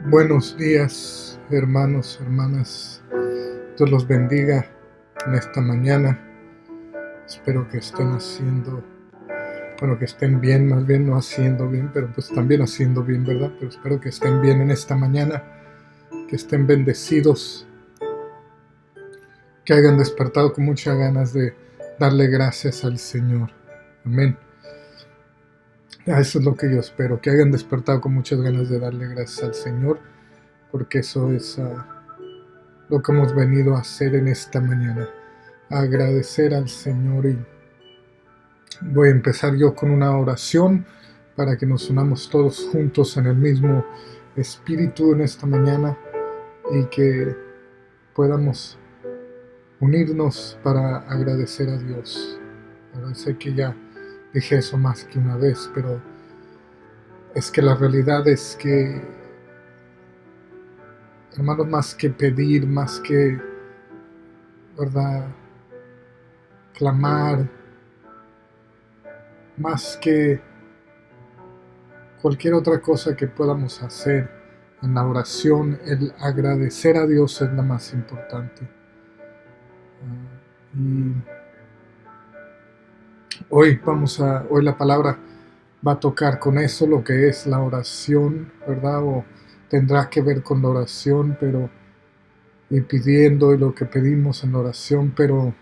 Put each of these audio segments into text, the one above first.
Buenos días, hermanos, hermanas. Dios los bendiga en esta mañana. Espero que estén que estén bien, más bien no haciendo bien, pero pues también haciendo bien, ¿verdad? Pero espero que estén bien en esta mañana, que estén bendecidos, que hayan despertado con muchas ganas de darle gracias al Señor. Amén. Eso es lo que yo espero, que hayan despertado con muchas ganas de darle gracias al Señor, porque eso es lo que hemos venido a hacer en esta mañana, a agradecer al Señor. Y voy a empezar yo con una oración para que nos unamos todos juntos en el mismo espíritu en esta mañana y que podamos unirnos para agradecer a Dios. Sé que ya dije eso más que una vez, pero es que la realidad es que, hermanos, más que pedir, más que, ¿verdad?, clamar, más que cualquier otra cosa que podamos hacer en la oración, el agradecer a Dios es la más importante. Y hoy la palabra va a tocar con eso, lo que es la oración, ¿verdad? O tendrá que ver con la oración, pero y pidiendo y lo que pedimos en la oración, pero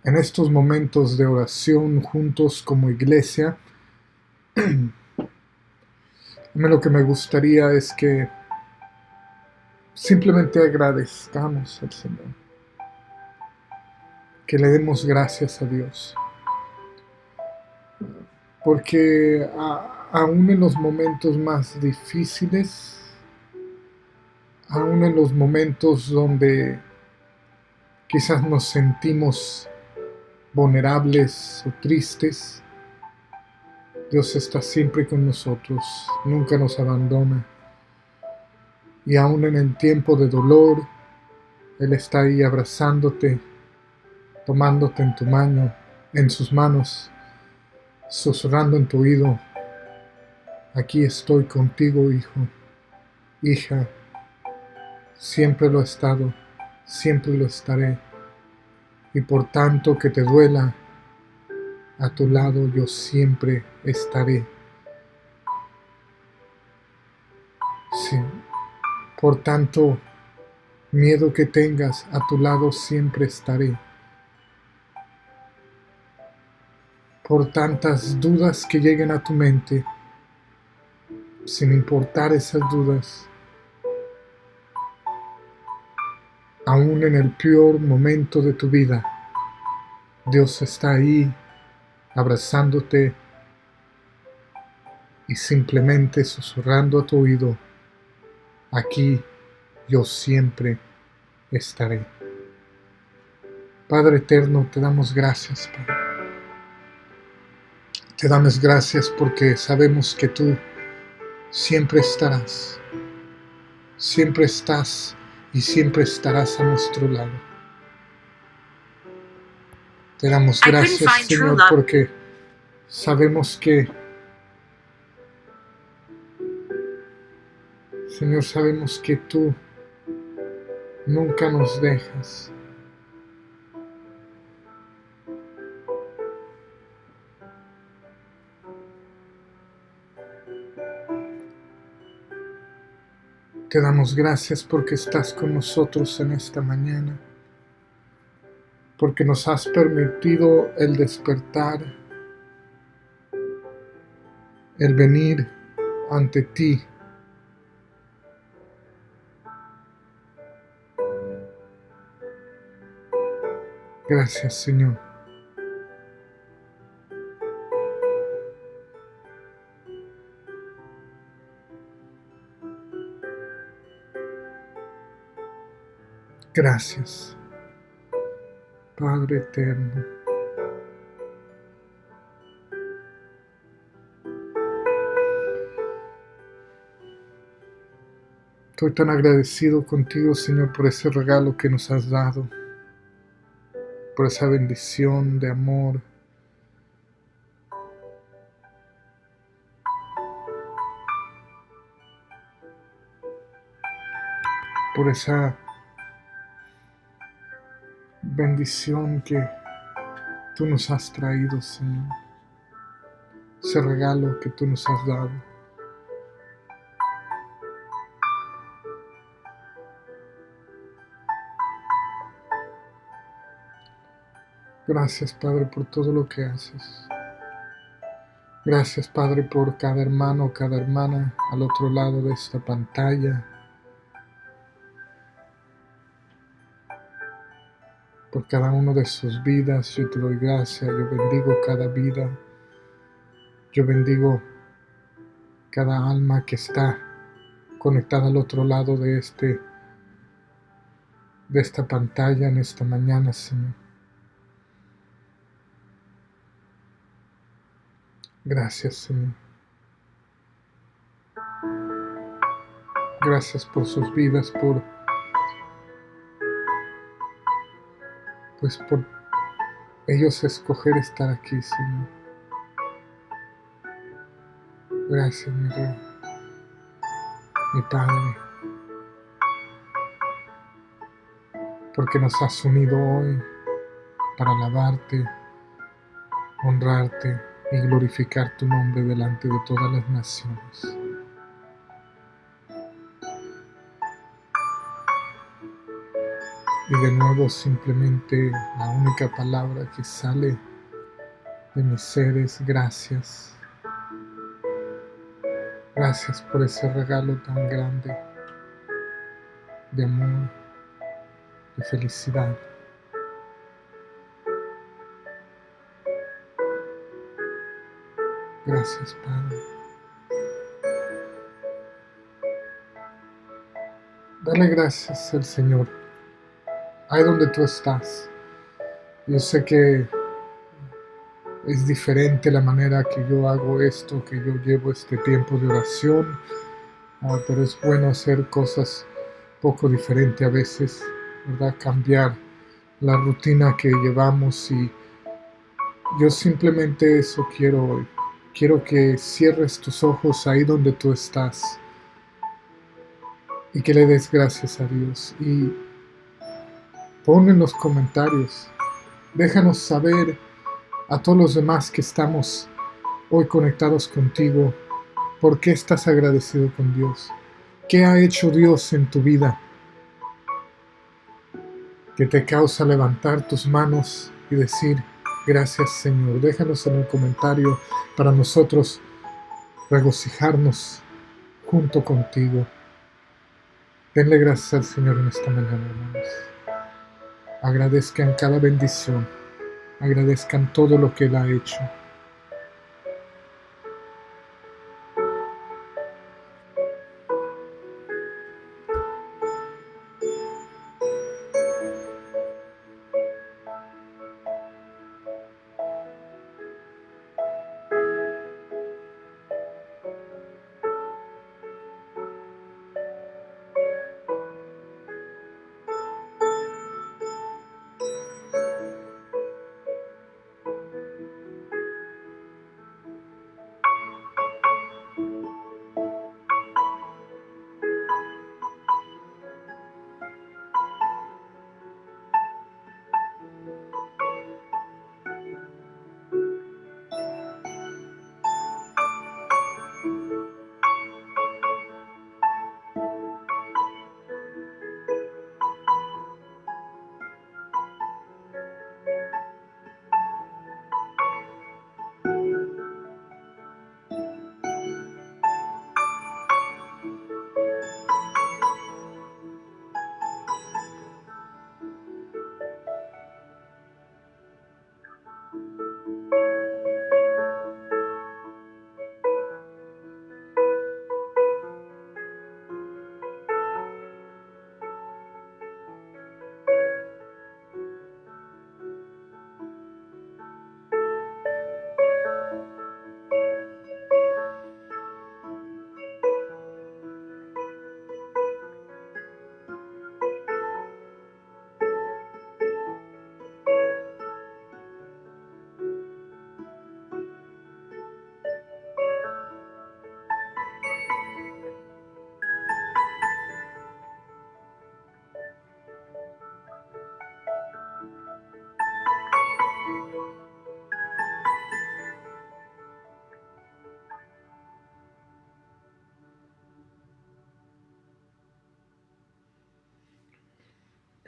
en estos momentos de oración juntos como iglesia, a mí lo que me gustaría es que simplemente agradezcamos al Señor, que le demos gracias a Dios, porque aún en los momentos más difíciles, aún en los momentos donde quizás nos sentimos vulnerables o tristes, Dios está siempre con nosotros, nunca nos abandona. Y aún en el tiempo de dolor, Él está ahí abrazándote, tomándote en tu mano, en sus manos, susurrando en tu oído: aquí estoy contigo, hijo, hija, siempre lo he estado, siempre lo estaré, y por tanto que te duela, a tu lado yo siempre estaré. Sí. Por tanto miedo que tengas, a tu lado siempre estaré. Por tantas dudas que lleguen a tu mente, sin importar esas dudas, aún en el peor momento de tu vida, Dios está ahí abrazándote y simplemente susurrando a tu oído: aquí yo siempre estaré. Padre eterno, te damos gracias, Padre. Te damos gracias porque sabemos que tú siempre estarás, siempre estás y siempre estarás a nuestro lado. Te damos gracias, Señor, porque sabemos que, Señor, sabemos que tú nunca nos dejas. Te damos gracias porque estás con nosotros en esta mañana, porque nos has permitido el despertar, el venir ante ti. Gracias, Señor. Gracias, Padre eterno. Estoy tan agradecido contigo, Señor, por ese regalo que nos has dado, por esa bendición de amor. por esa bendición que tú nos has traído, Señor. Ese regalo que tú nos has dado. Gracias, Padre, por todo lo que haces. Gracias, Padre, por cada hermano, cada hermana al otro lado de esta pantalla. Por cada uno de sus vidas, yo te doy gracias. Yo bendigo cada vida. Yo bendigo cada alma que está conectada al otro lado de esta pantalla en esta mañana, Señor. Gracias, Señor. Gracias por sus vidas, por ellos escoger estar aquí, Señor. Gracias, mi Rey, mi Padre, porque nos has unido hoy para alabarte, honrarte y glorificar tu nombre delante de todas las naciones. Y de nuevo simplemente la única palabra que sale de mi ser es gracias. Gracias por ese regalo tan grande de amor, de felicidad. Gracias, Padre. Dale gracias al Señor. Ahí donde tú estás. Yo sé que es diferente la manera que yo hago esto, que yo llevo este tiempo de oración, pero es bueno hacer cosas poco diferente a veces, ¿verdad? Cambiar la rutina que llevamos y yo simplemente eso quiero hoy. Quiero que cierres tus ojos ahí donde tú estás y que le des gracias a Dios y pon en los comentarios, déjanos saber a todos los demás que estamos hoy conectados contigo, ¿por qué estás agradecido con Dios? ¿Qué ha hecho Dios en tu vida que te causa levantar tus manos y decir, gracias Señor? Déjanos en el comentario para nosotros regocijarnos junto contigo. Denle gracias al Señor en esta mañana, hermanos. Agradezcan cada bendición, agradezcan todo lo que Él ha hecho.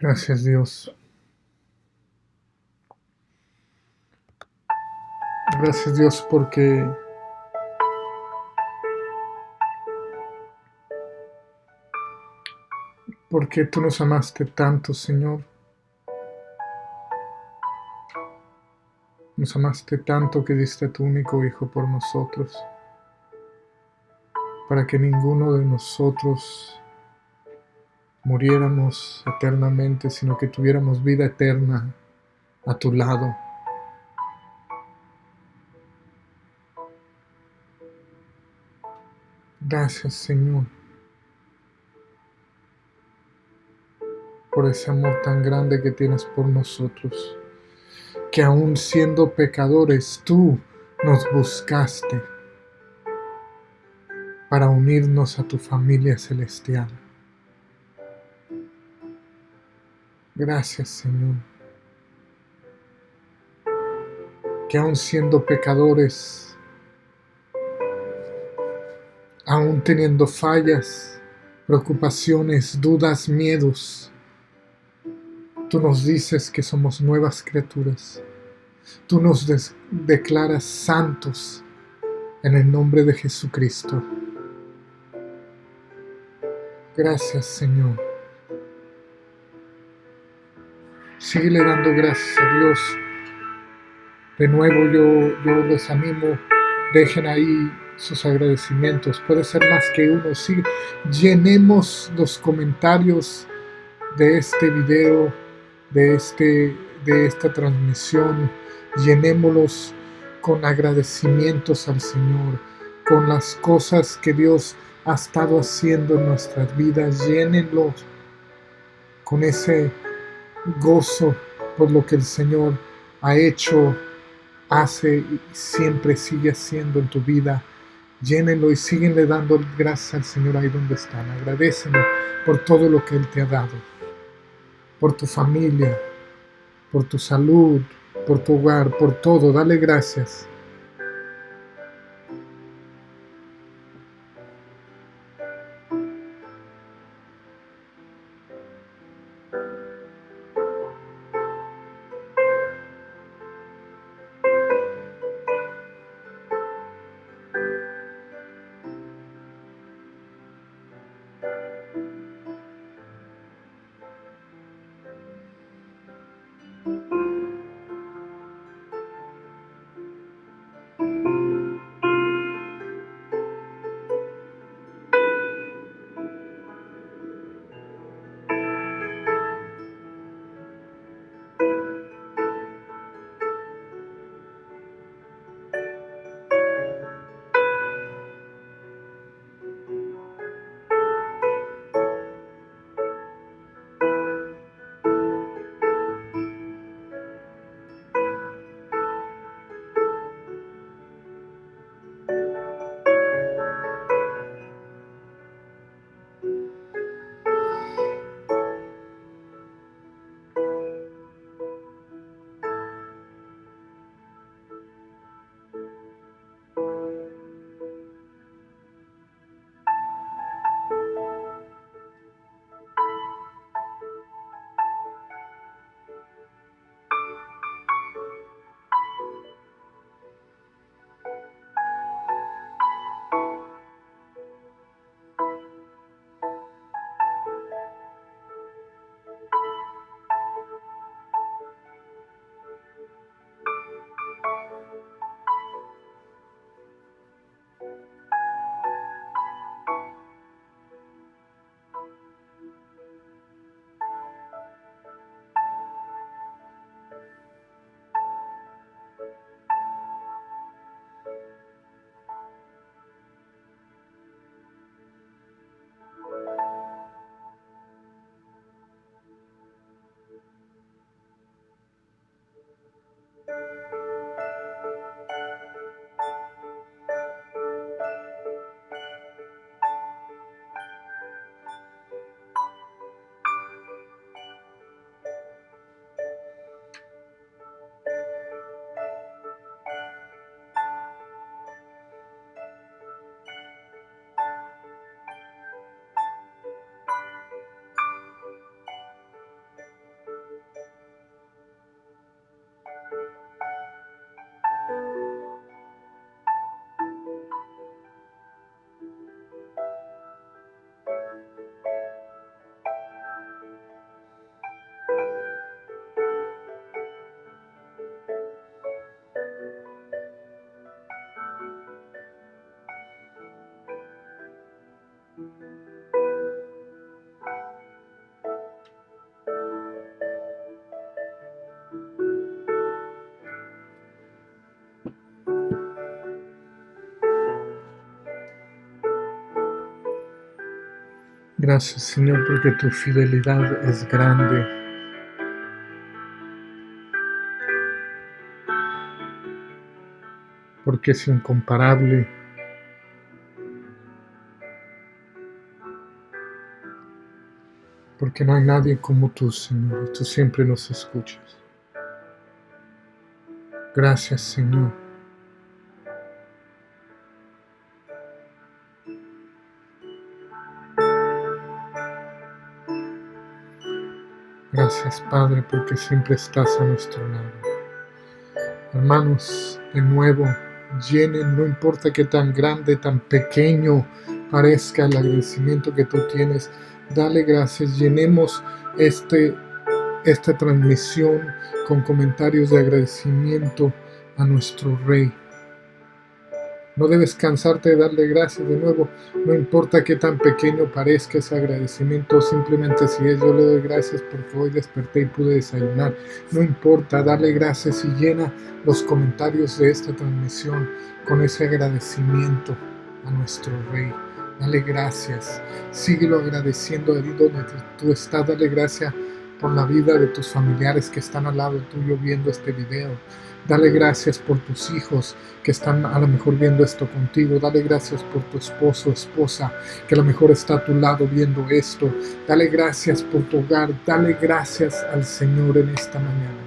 Gracias, Dios. Gracias, Dios, porque tú nos amaste tanto, Señor. Nos amaste tanto que diste a tu único Hijo por nosotros, para que ninguno de nosotros muriéramos eternamente, sino que tuviéramos vida eterna a tu lado. Gracias, Señor, por ese amor tan grande que tienes por nosotros, que aun siendo pecadores, tú nos buscaste para unirnos a tu familia celestial. Gracias, Señor, que aun siendo pecadores, aun teniendo fallas, preocupaciones, dudas, miedos, tú nos dices que somos nuevas criaturas. Tú nos declaras santos en el nombre de Jesucristo. Gracias, Señor. Síguele dando gracias a Dios. De nuevo yo les animo, dejen ahí sus agradecimientos. Puede ser más que uno. Sí, llenemos los comentarios de este video, de esta transmisión. Llenémoslos con agradecimientos al Señor, con las cosas que Dios ha estado haciendo en nuestras vidas. Llénenlos con ese gozo por lo que el Señor ha hecho, hace y siempre sigue haciendo en tu vida. Llénenlo y síguenle dando gracias al Señor ahí donde están. Agradécenlo por todo lo que Él te ha dado, por tu familia, por tu salud, por tu hogar, por todo. Dale gracias. Gracias, Señor, porque tu fidelidad es grande, porque es incomparable, porque no hay nadie como tú, Señor, y tú siempre nos escuchas. Gracias, Señor. Gracias, Padre, porque siempre estás a nuestro lado. Hermanos, de nuevo, llenen, no importa qué tan grande, tan pequeño parezca el agradecimiento que tú tienes, dale gracias, llenemos esta transmisión con comentarios de agradecimiento a nuestro Rey. No debes cansarte de darle gracias de nuevo, no importa qué tan pequeño parezca ese agradecimiento, simplemente si es yo le doy gracias porque hoy desperté y pude desayunar. No importa, dale gracias y llena los comentarios de esta transmisión con ese agradecimiento a nuestro Rey. Dale gracias, síguelo agradeciendo allí donde tú estás, dale gracias por la vida de tus familiares que están al lado tuyo viendo este video. Dale gracias por tus hijos que están a lo mejor viendo esto contigo. Dale gracias por tu esposo o esposa que a lo mejor está a tu lado viendo esto. Dale gracias por tu hogar. Dale gracias al Señor en esta mañana.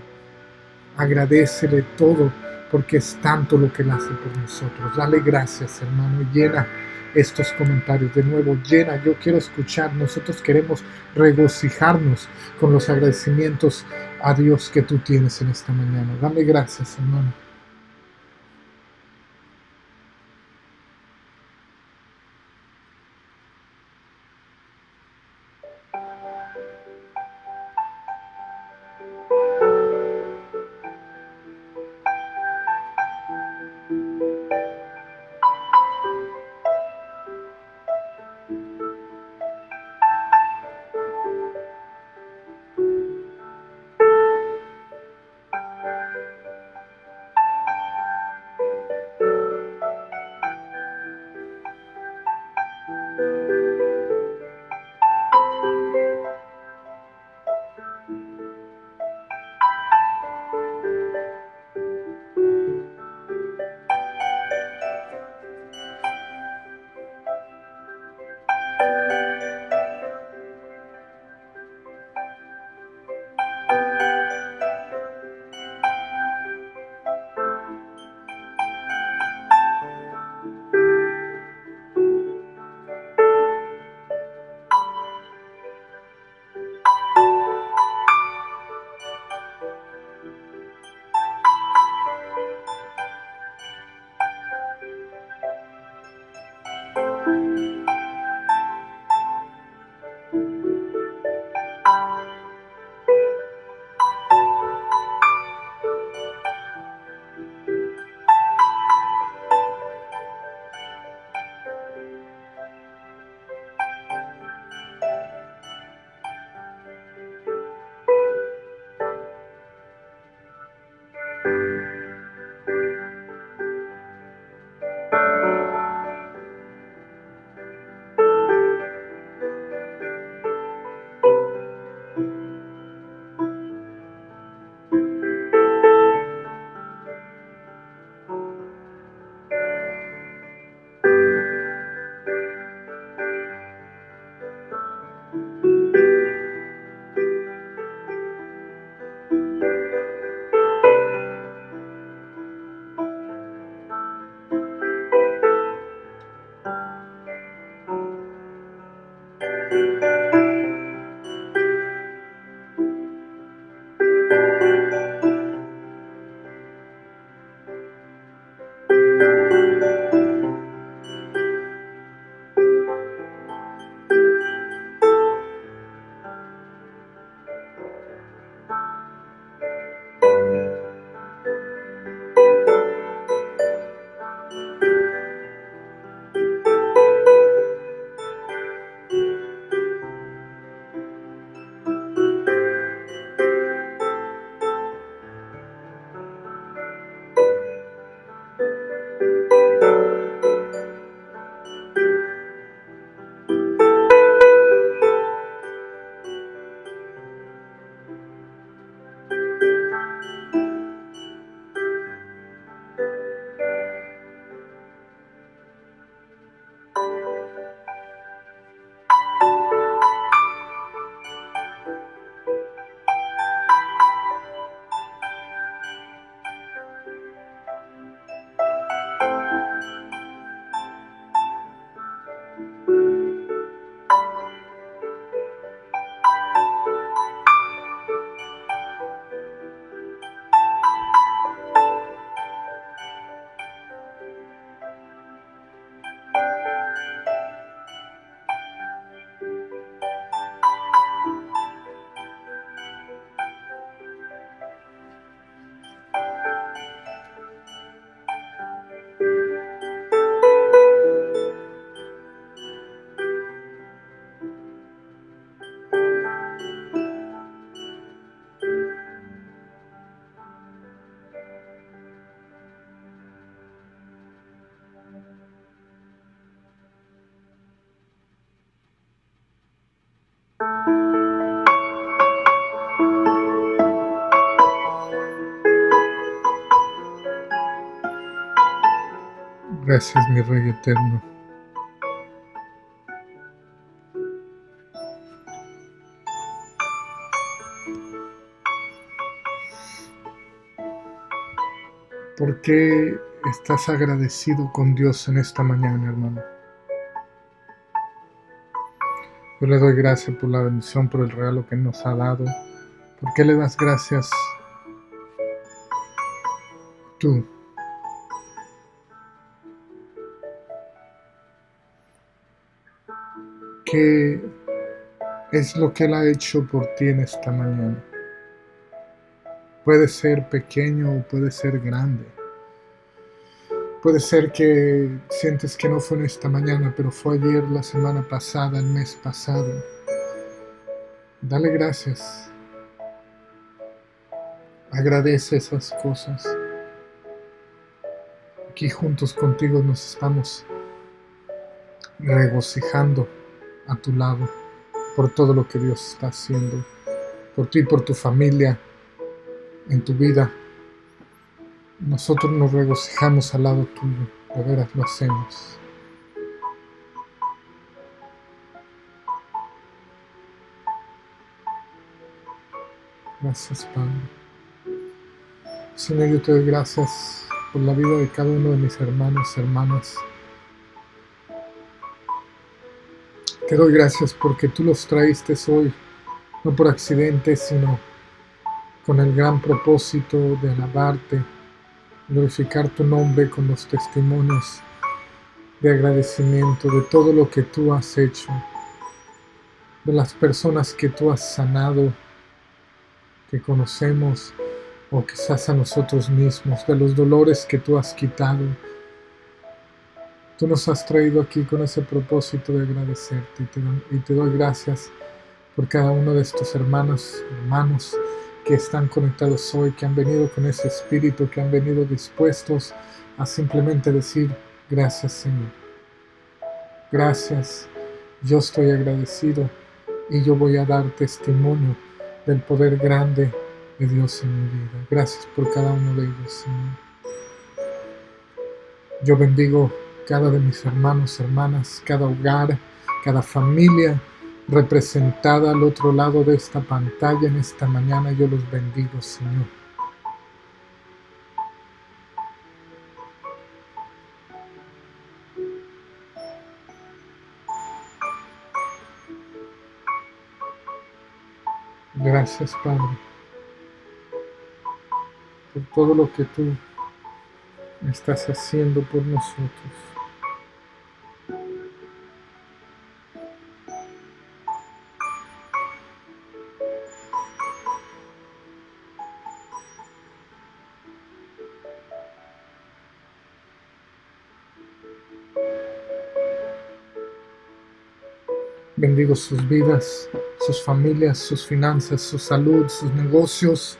Agradécele todo porque es tanto lo que Él hace por nosotros. Dale gracias, hermano. Llena estos comentarios de nuevo. Llena. Yo quiero escuchar. Nosotros queremos regocijarnos con los agradecimientos a Dios que tú tienes en esta mañana. Dale gracias, hermano. Gracias, mi Rey eterno. ¿Por qué estás agradecido con Dios en esta mañana, hermano? Yo le doy gracias por la bendición, por el regalo que nos ha dado. ¿Por qué le das gracias tú? ¿Qué es lo que Él ha hecho por ti en esta mañana? Puede ser pequeño o puede ser grande. Puede ser que sientes que no fue en esta mañana, pero fue ayer, la semana pasada, el mes pasado. Dale gracias. Agradece esas cosas. Aquí juntos contigo nos estamos regocijando a tu lado por todo lo que Dios está haciendo, por ti y por tu familia, en tu vida. Nosotros nos regocijamos al lado tuyo, de veras lo hacemos. Gracias, Padre. Señor, yo te doy gracias por la vida de cada uno de mis hermanos y hermanas. Te doy gracias porque tú los traíste hoy, no por accidente, sino con el gran propósito de alabarte, glorificar tu nombre con los testimonios de agradecimiento de todo lo que tú has hecho, de las personas que tú has sanado, que conocemos, o quizás a nosotros mismos, de los dolores que tú has quitado. Tú nos has traído aquí con ese propósito de agradecerte y te doy gracias por cada uno de estos hermanos que están conectados hoy, que han venido con ese espíritu, que han venido dispuestos a simplemente decir gracias, Señor. Gracias, yo estoy agradecido y yo voy a dar testimonio del poder grande de Dios en mi vida. Gracias por cada uno de ellos, Señor. Yo bendigo cada de mis hermanos, hermanas, cada hogar, cada familia representada al otro lado de esta pantalla en esta mañana. Yo los bendigo, Señor. Gracias, Padre, por todo lo que tú estás haciendo por nosotros. Bendigo sus vidas, sus familias, sus finanzas, su salud, sus negocios.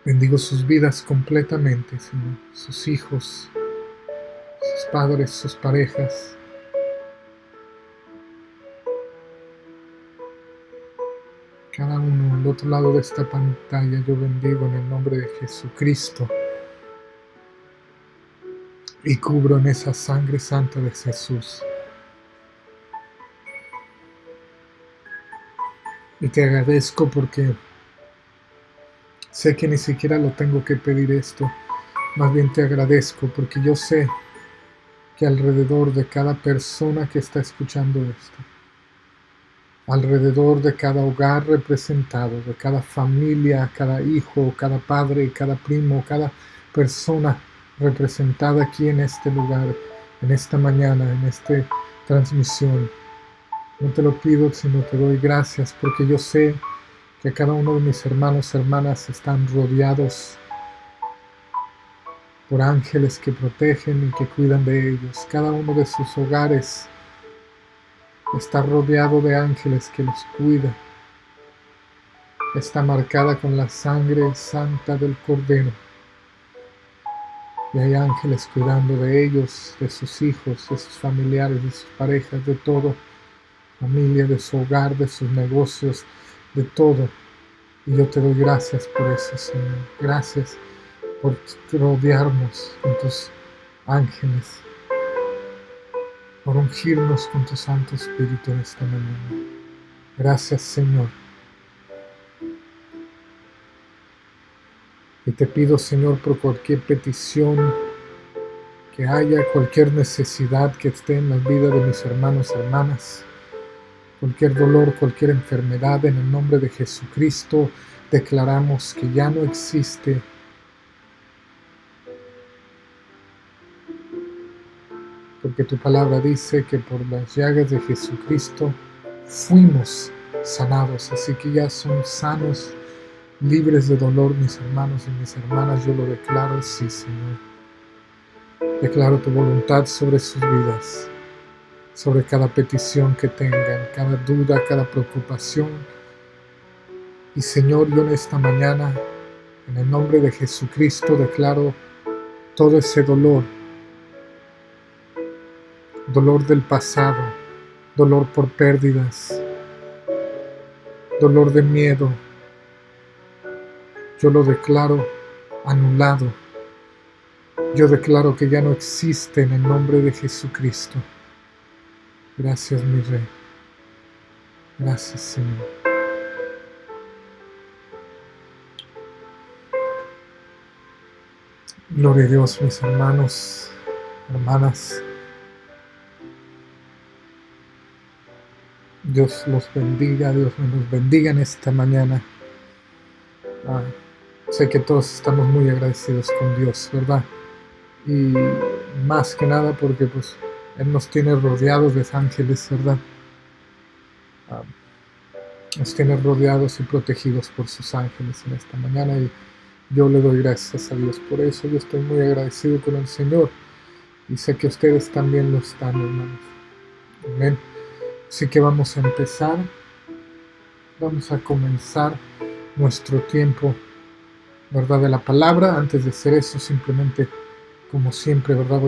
Bendigo sus vidas completamente, Señor. Sus hijos, sus padres, sus parejas. Cada uno al otro lado de esta pantalla yo bendigo en el nombre de Jesucristo. Y cubro en esa sangre santa de Jesús. Y te agradezco porque sé que ni siquiera lo tengo que pedir esto. Más bien te agradezco porque yo sé que alrededor de cada persona que está escuchando esto, alrededor de cada hogar representado, de cada familia, cada hijo, cada padre, cada primo, cada persona representada aquí en este lugar, en esta mañana, en esta transmisión. No te lo pido, sino te doy gracias porque yo sé que cada uno de mis hermanos y hermanas están rodeados por ángeles que protegen y que cuidan de ellos. Cada uno de sus hogares está rodeado de ángeles que los cuida. Está marcada con la sangre santa del Cordero. Y hay ángeles cuidando de ellos, de sus hijos, de sus familiares, de sus parejas, de todo. Familia, de su hogar, de sus negocios, de todo. Y yo te doy gracias por eso, Señor. Gracias por rodearnos con tus ángeles, por ungirnos con tu Santo Espíritu en esta mañana. Gracias, Señor. Y te pido, Señor, por cualquier petición que haya, cualquier necesidad que esté en la vida de mis hermanos y hermanas, cualquier dolor, cualquier enfermedad, en el nombre de Jesucristo, declaramos que ya no existe. Porque tu palabra dice que por las llagas de Jesucristo fuimos sanados. Así que ya son sanos, libres de dolor mis hermanos y mis hermanas. Yo lo declaro, sí, Señor. Declaro tu voluntad sobre sus vidas, sobre cada petición que tengan, cada duda, cada preocupación. Y Señor, yo en esta mañana, en el nombre de Jesucristo, declaro todo ese dolor del pasado, dolor por pérdidas, dolor de miedo, yo lo declaro anulado. Yo declaro que ya no existe en el nombre de Jesucristo. Gracias, mi Rey. Gracias, Señor. Gloria a Dios, mis hermanos, hermanas. Dios los bendiga, Dios nos bendiga en esta mañana. Sé que todos estamos muy agradecidos con Dios, ¿verdad? Y más que nada porque pues Él nos tiene rodeados de ángeles, ¿verdad? Nos tiene rodeados y protegidos por sus ángeles en esta mañana y yo le doy gracias a Dios por eso. Yo estoy muy agradecido con el Señor y sé que ustedes también lo están, hermanos. Amén. Así que vamos a empezar. Vamos a comenzar nuestro tiempo, ¿verdad? De la palabra. Antes de hacer eso, simplemente, como siempre, ¿verdad?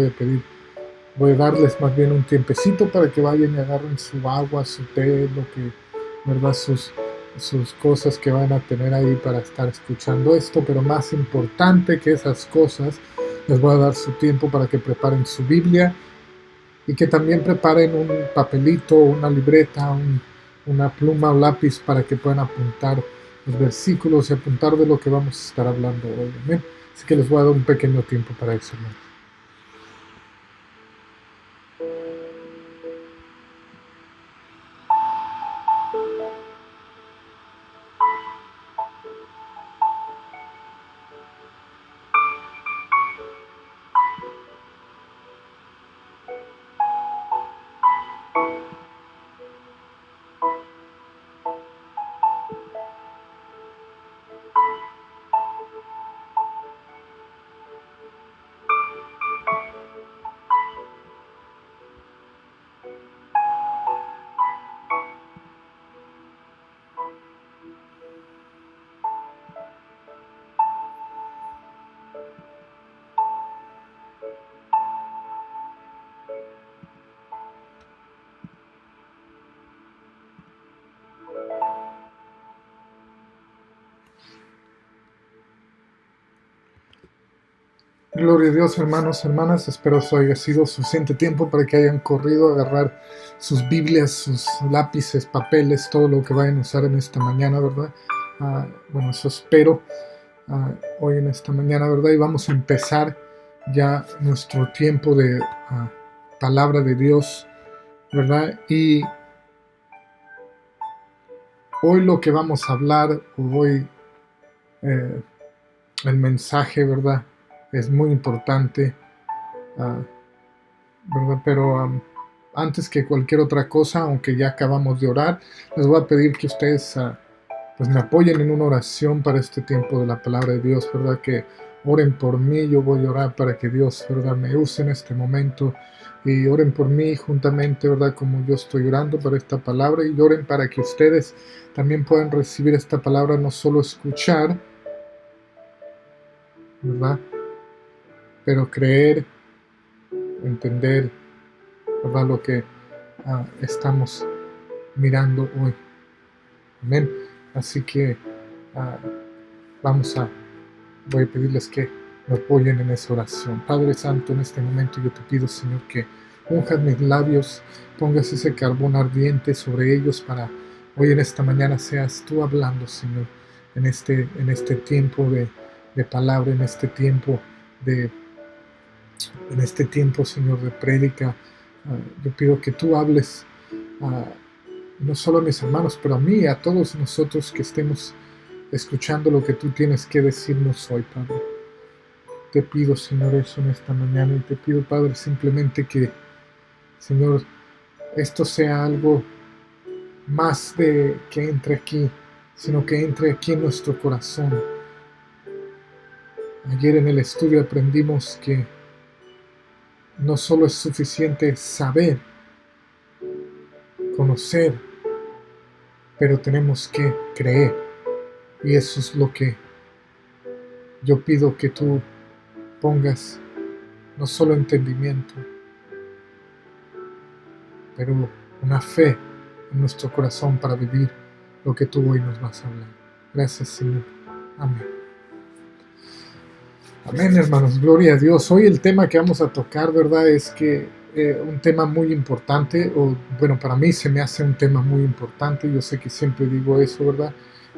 Voy a darles más bien un tiempecito para que vayan y agarren su agua, su té, lo que, ¿verdad? Sus cosas que van a tener ahí para estar escuchando esto, pero más importante que esas cosas, les voy a dar su tiempo para que preparen su Biblia y que también preparen un papelito, una libreta, una pluma o lápiz para que puedan apuntar los versículos y apuntar de lo que vamos a estar hablando hoy. ¿Bien? Así que les voy a dar un pequeño tiempo para eso, hermanos. Gloria a Dios, hermanos, hermanas. Espero que haya sido suficiente tiempo para que hayan corrido a agarrar sus Biblias, sus lápices, papeles, todo lo que vayan a usar en esta mañana, ¿verdad? Bueno, eso espero hoy en esta mañana, ¿verdad? Y vamos a empezar ya nuestro tiempo de palabra de Dios, ¿verdad? Y hoy lo que vamos a hablar, hoy el mensaje, ¿verdad? Es muy importante, ¿verdad? Pero antes que cualquier otra cosa, aunque ya acabamos de orar, les voy a pedir que ustedes pues me apoyen en una oración para este tiempo de la palabra de Dios, ¿verdad? Que oren por mí, yo voy a orar para que Dios, ¿verdad? Me use en este momento y oren por mí juntamente, ¿verdad? Como yo estoy orando para esta palabra y oren para que ustedes también puedan recibir esta palabra, no solo escuchar, ¿verdad? Pero creer, entender, ¿verdad? Lo que estamos mirando hoy. Amén. Así que voy a pedirles que me apoyen en esa oración. Padre Santo, en este momento yo te pido, Señor, que unjas mis labios, pongas ese carbón ardiente sobre ellos para hoy en esta mañana seas tú hablando, Señor, en este tiempo de palabra, de, en este tiempo, Señor, de prédica. Yo pido que tú hables no solo a mis hermanos, pero a mí, a todos nosotros que estemos escuchando lo que tú tienes que decirnos hoy, Padre. Te pido, Señor, eso en esta mañana y te pido, Padre, simplemente que, Señor, esto sea algo más de que entre aquí, sino que entre aquí en nuestro corazón. Ayer en el estudio aprendimos que no solo es suficiente saber, conocer, pero tenemos que creer. Y eso es lo que yo pido que tú pongas, no solo entendimiento, pero una fe en nuestro corazón para vivir lo que tú hoy nos vas a hablar. Gracias, Señor. Amén. Amén, hermanos. Gloria a Dios. Hoy el tema que vamos a tocar, ¿verdad? Es que un tema muy importante, o bueno, para mí se me hace un tema muy importante. Yo sé que siempre digo eso, ¿verdad?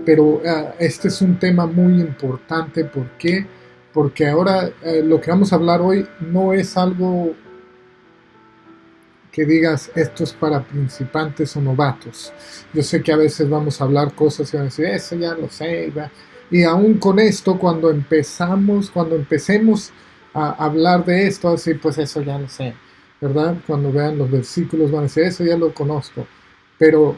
Pero este es un tema muy importante. ¿Por qué? Porque ahora lo que vamos a hablar hoy no es algo que digas esto es para principiantes o novatos. Yo sé que a veces vamos a hablar cosas y van a decir, eso ya lo sé, ¿verdad? Y aún con esto, cuando empecemos a hablar de esto, así pues eso ya lo sé, ¿verdad? Cuando vean los versículos van a decir, eso ya lo conozco. Pero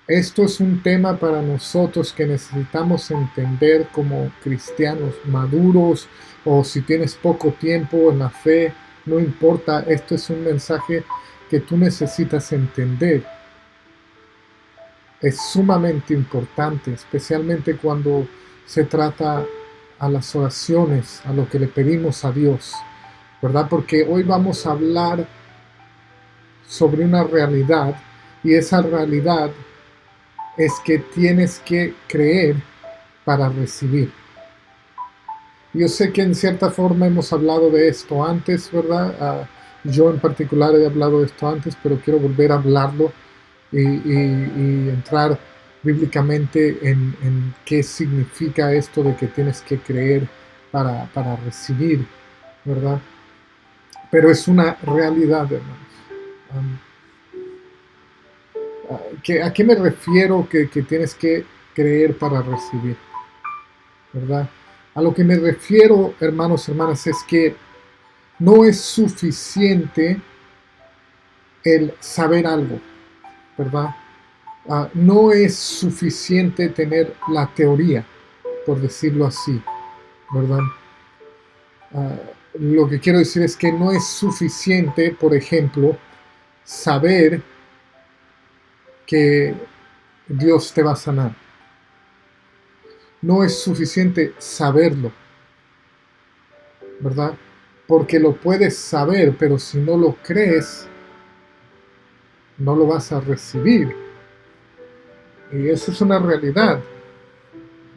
esto es un tema para nosotros que necesitamos entender como cristianos maduros, o si tienes poco tiempo en la fe, no importa, esto es un mensaje que tú necesitas entender. Es sumamente importante, especialmente cuando se trata a las oraciones, a lo que le pedimos a Dios, ¿verdad? Porque hoy vamos a hablar sobre una realidad, y esa realidad es que tienes que creer para recibir. Yo sé que en cierta forma hemos hablado de esto antes, ¿verdad? Yo en particular he hablado de esto antes, pero quiero volver a hablarlo y entrar bíblicamente en qué significa esto de que tienes que creer para recibir, ¿verdad? Pero es una realidad, hermanos. ¿A qué me refiero que tienes que creer para recibir? ¿Verdad? A lo que me refiero, hermanos, hermanas, es que no es suficiente el saber algo, ¿verdad? No es suficiente tener la teoría, por decirlo así, ¿verdad? Lo que quiero decir es que no es suficiente, por ejemplo, saber que Dios te va a sanar. No es suficiente saberlo, ¿verdad? Porque lo puedes saber, pero si no lo crees, no lo vas a recibir. Y eso es una realidad,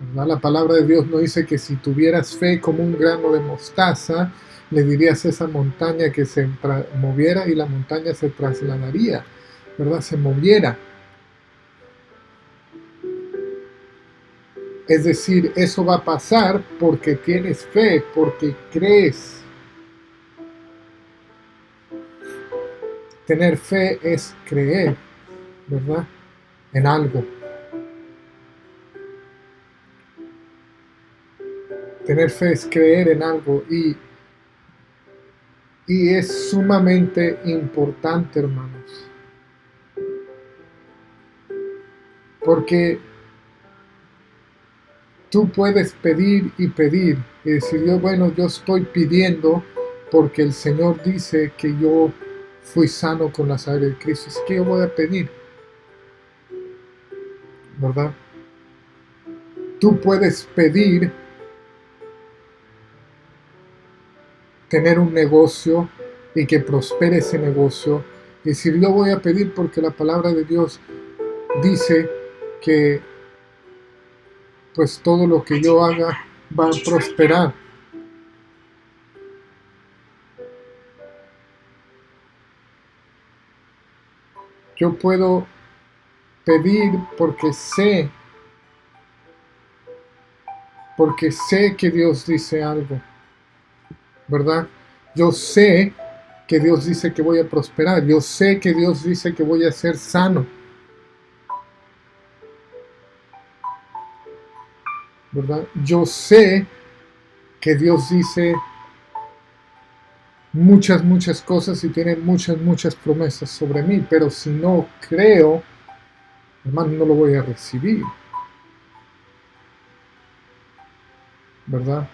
¿verdad? La palabra de Dios no dice que si tuvieras fe como un grano de mostaza, le dirías a esa montaña que se moviera y la montaña se trasladaría, ¿verdad? Se moviera. Es decir, eso va a pasar porque tienes fe, porque crees. Tener fe es creer, ¿verdad? En algo. Tener fe es creer en algo y es sumamente importante, hermanos. Porque tú puedes pedir y pedir y decir, yo estoy pidiendo porque el Señor dice que yo fui sano con la sangre de Cristo. Es que yo voy a pedir, ¿verdad? Tú puedes pedir tener un negocio y que prospere ese negocio. Y decir, yo voy a pedir porque la palabra de Dios dice que pues todo lo que yo haga va a prosperar. Yo puedo pedir porque sé que Dios dice algo, ¿verdad? Yo sé que Dios dice que voy a prosperar, yo sé que Dios dice que voy a ser sano, ¿verdad? Yo sé que Dios dice muchas cosas y tiene muchas promesas sobre mí, pero si no creo, hermano, no lo voy a recibir, ¿verdad?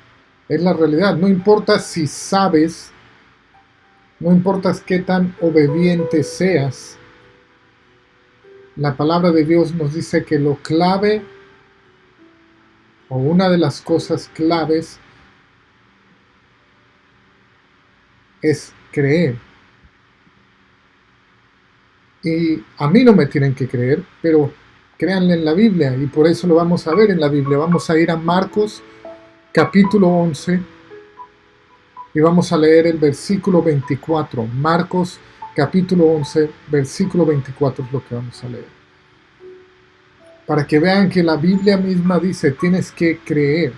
Es la realidad. No importa si sabes, no importa qué tan obediente seas, la palabra de Dios nos dice que lo clave, o una de las cosas claves, es creer. Y a mí no me tienen que creer, pero créanle en la Biblia, y por eso lo vamos a ver en la Biblia. Vamos a ir a Marcos capítulo 11 y vamos a leer el versículo 24. Marcos capítulo 11, versículo 24 es lo que vamos a leer. Para que vean que la Biblia misma dice, tienes que creer.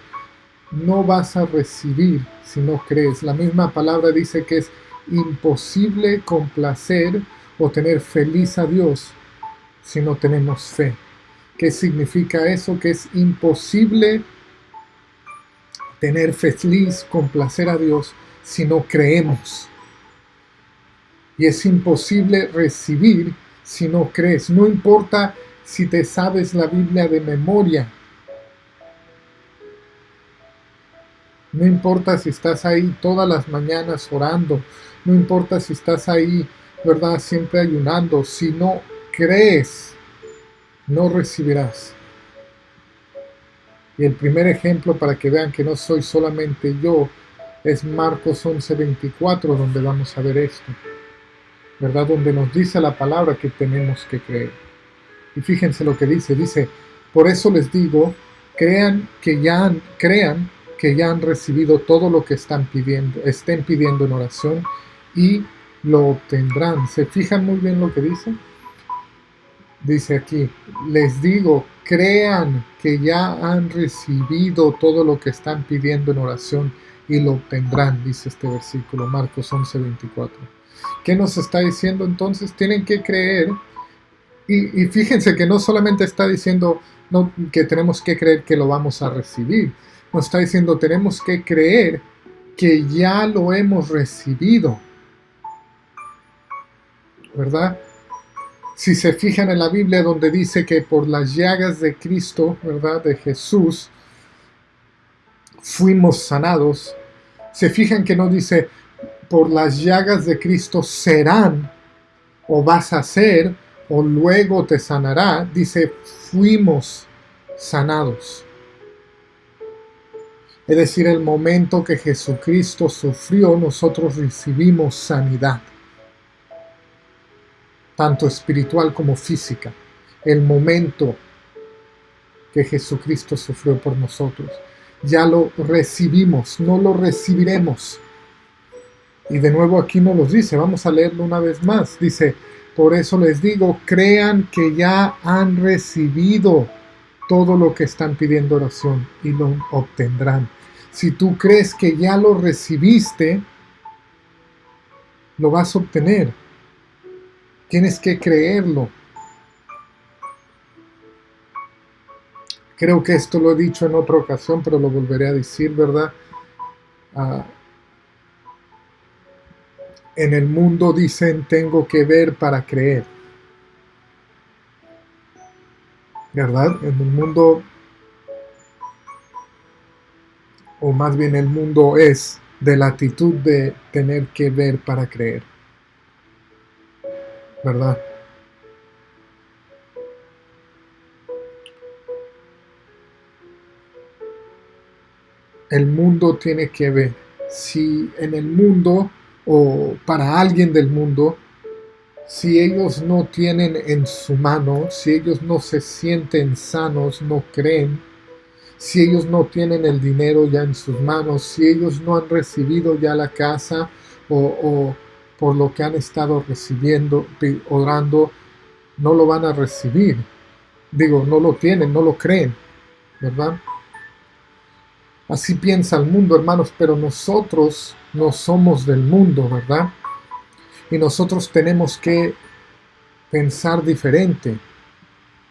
No vas a recibir si no crees. La misma palabra dice que es imposible complacer o tener feliz a Dios si no tenemos fe. ¿Qué significa eso? Que es imposible tener feliz, complacer a Dios si no creemos. Y es imposible recibir si no crees. No importa si te sabes la Biblia de memoria. No importa si estás ahí todas las mañanas orando. No importa si estás ahí, ¿verdad? Siempre ayunando. Si no crees, no recibirás. Y el primer ejemplo para que vean que no soy solamente yo es Marcos 11:24, donde vamos a ver esto, ¿verdad? Donde nos dice la palabra que tenemos que creer. Y fíjense lo que dice, por eso les digo, crean que ya han recibido todo lo que estén pidiendo en oración y lo obtendrán. ¿Se fijan muy bien lo que dice? Dice aquí, les digo, crean que ya han recibido todo lo que están pidiendo en oración y lo obtendrán, dice este versículo, Marcos 11:24. ¿Qué nos está diciendo entonces? Tienen que creer. Y fíjense que no solamente está diciendo que tenemos que creer que lo vamos a recibir, nos está diciendo tenemos que creer que ya lo hemos recibido, ¿verdad? Si se fijan en la Biblia donde dice que por las llagas de Cristo, ¿verdad? De Jesús, fuimos sanados. Se fijan que no dice por las llagas de Cristo serán o vas a ser o luego te sanará. Dice fuimos sanados. Es decir, el momento que Jesucristo sufrió, nosotros recibimos sanidad, tanto espiritual como física. El momento que Jesucristo sufrió por nosotros, ya lo recibimos, no lo recibiremos. Y de nuevo aquí nos lo dice, vamos a leerlo una vez más. Dice, por eso les digo, crean que ya han recibido todo lo que están pidiendo oración y lo obtendrán. Si tú crees que ya lo recibiste, lo vas a obtener. Tienes que creerlo. Creo que esto lo he dicho en otra ocasión, pero lo volveré a decir, ¿verdad? En el mundo dicen, tengo que ver para creer. ¿Verdad? En el mundo, o más bien el mundo es de la actitud de tener que ver para creer. ¿Verdad? El mundo tiene que ver. Si en el mundo, o para alguien del mundo, si ellos no tienen en su mano, si ellos no se sienten sanos, no creen, si ellos no tienen el dinero ya en sus manos, si ellos no han recibido ya la casa o por lo que han estado recibiendo, orando, no lo van a recibir. Digo, no lo tienen, no lo creen, ¿verdad? Así piensa el mundo, hermanos, pero nosotros no somos del mundo, ¿verdad? Y nosotros tenemos que pensar diferente.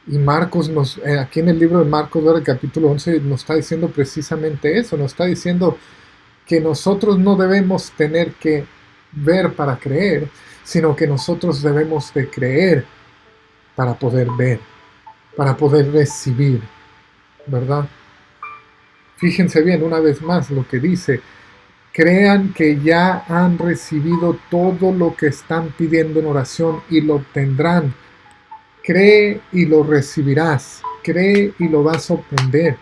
Y Marcos aquí en el libro de Marcos, el capítulo 11, nos está diciendo precisamente eso, nos está diciendo que nosotros no debemos tener que ver para creer, sino que nosotros debemos de creer para poder ver, para poder recibir, ¿verdad? Fíjense bien una vez más lo que dice: crean que ya han recibido todo lo que están pidiendo en oración y lo obtendrán. Cree y lo recibirás. Cree y lo vas a obtener.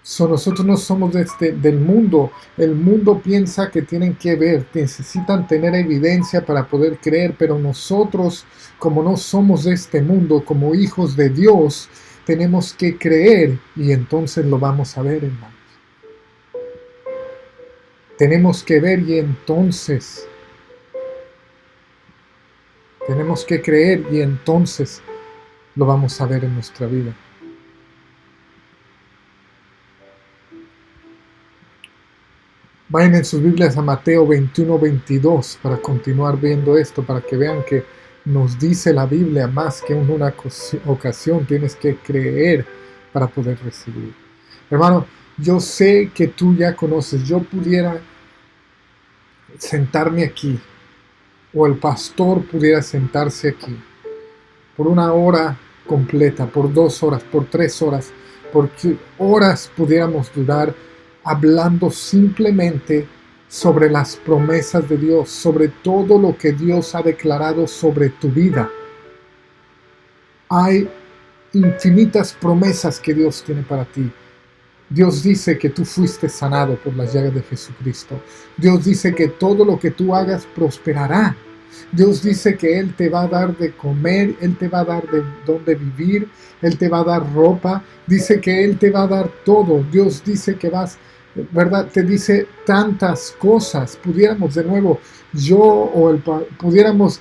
Nosotros no somos del mundo. El mundo piensa que tienen que ver, necesitan tener evidencia para poder creer, pero nosotros, como no somos de este mundo, como hijos de Dios, tenemos que creer y entonces lo vamos a ver, hermanos. Tenemos que ver y entonces tenemos que creer y entonces lo vamos a ver en nuestra vida. Vayan en sus Biblias a Mateo 21-22 para continuar viendo esto, para que vean que nos dice la Biblia más que en una ocasión, tienes que creer para poder recibir. Hermano, yo sé que tú ya conoces, yo pudiera sentarme aquí, o el pastor pudiera sentarse aquí, por una hora completa, por 2 horas, por 3 horas, por horas pudiéramos durar hablando simplemente sobre las promesas de Dios, sobre todo lo que Dios ha declarado sobre tu vida. Hay infinitas promesas que Dios tiene para ti. Dios dice que tú fuiste sanado por las llagas de Jesucristo. Dios dice que todo lo que tú hagas prosperará. Dios dice que Él te va a dar de comer, Él te va a dar de dónde vivir, Él te va a dar ropa, dice que Él te va a dar todo. Dios dice que vas, ¿verdad? Te dice tantas cosas. Pudiéramos de nuevo, pudiéramos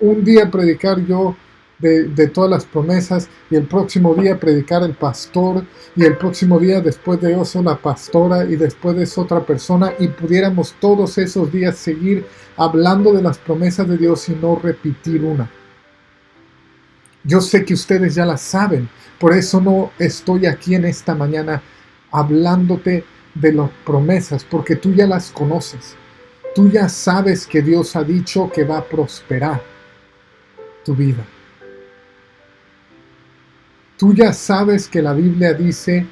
un día predicar yo de todas las promesas, y el próximo día predicar el pastor, y el próximo día después de eso la pastora, y después de eso otra persona, y pudiéramos todos esos días seguir hablando de las promesas de Dios y no repetir una. Yo sé que ustedes ya las saben, por eso no estoy aquí en esta mañana hablándote de las promesas, porque tú ya las conoces. Tú ya sabes que Dios ha dicho que va a prosperar tu vida. Tú ya sabes que la Biblia dice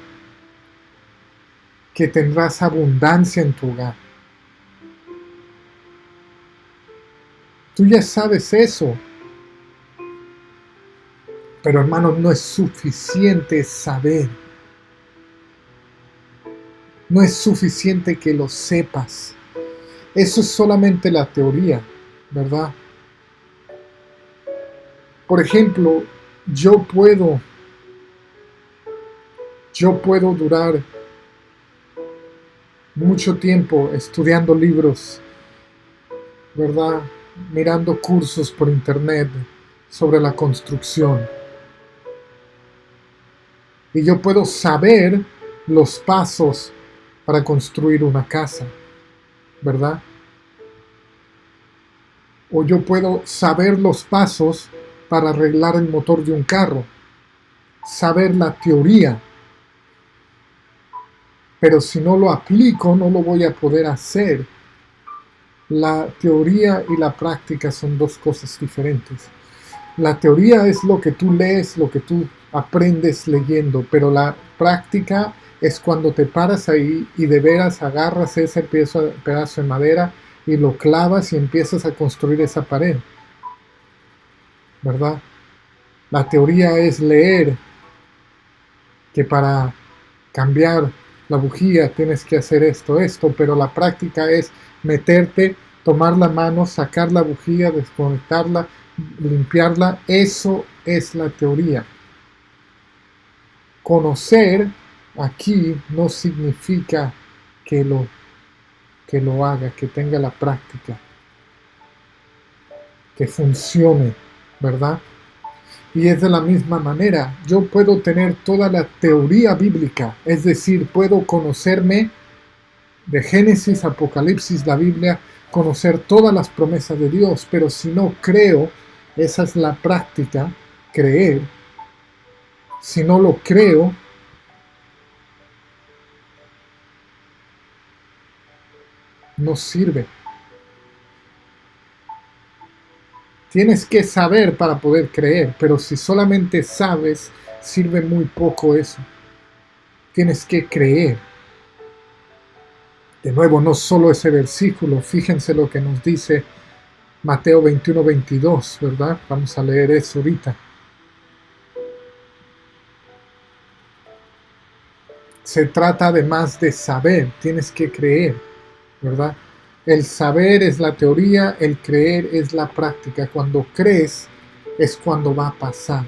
que tendrás abundancia en tu hogar. Tú ya sabes eso. Pero hermano, no es suficiente saber. No es suficiente que lo sepas. Eso es solamente la teoría, ¿verdad? Por ejemplo, yo puedo durar mucho tiempo estudiando libros, ¿verdad? Mirando cursos por internet sobre la construcción. Y yo puedo saber los pasos para construir una casa, ¿verdad? O yo puedo saber los pasos para arreglar el motor de un carro, saber la teoría. Pero si no lo aplico, no lo voy a poder hacer. La teoría y la práctica son dos cosas diferentes. La teoría es lo que tú lees, lo que tú aprendes leyendo, pero la práctica es cuando te paras ahí y de veras agarras ese pedazo de madera y lo clavas y empiezas a construir esa pared, ¿verdad? La teoría es leer que para cambiar la bujía tienes que hacer esto, pero la práctica es meterte, tomar la mano, sacar la bujía, desconectarla, limpiarla. Eso es la teoría. Conocer aquí no significa que lo haga, que tenga la práctica, que funcione. ¿verdad? Y es de la misma manera, yo puedo tener toda la teoría bíblica, es decir, puedo conocerme de Génesis, Apocalipsis, la Biblia, conocer todas las promesas de Dios, pero si no creo, esa es la práctica, creer. Si no lo creo, no sirve. Tienes que saber para poder creer, pero si solamente sabes, sirve muy poco eso. Tienes que creer. De nuevo, no solo ese versículo, fíjense lo que nos dice Mateo 21-22, ¿verdad? Vamos a leer eso ahorita. Se trata además de saber, tienes que creer, ¿verdad? El saber es la teoría, el creer es la práctica. Cuando crees es cuando va a pasar,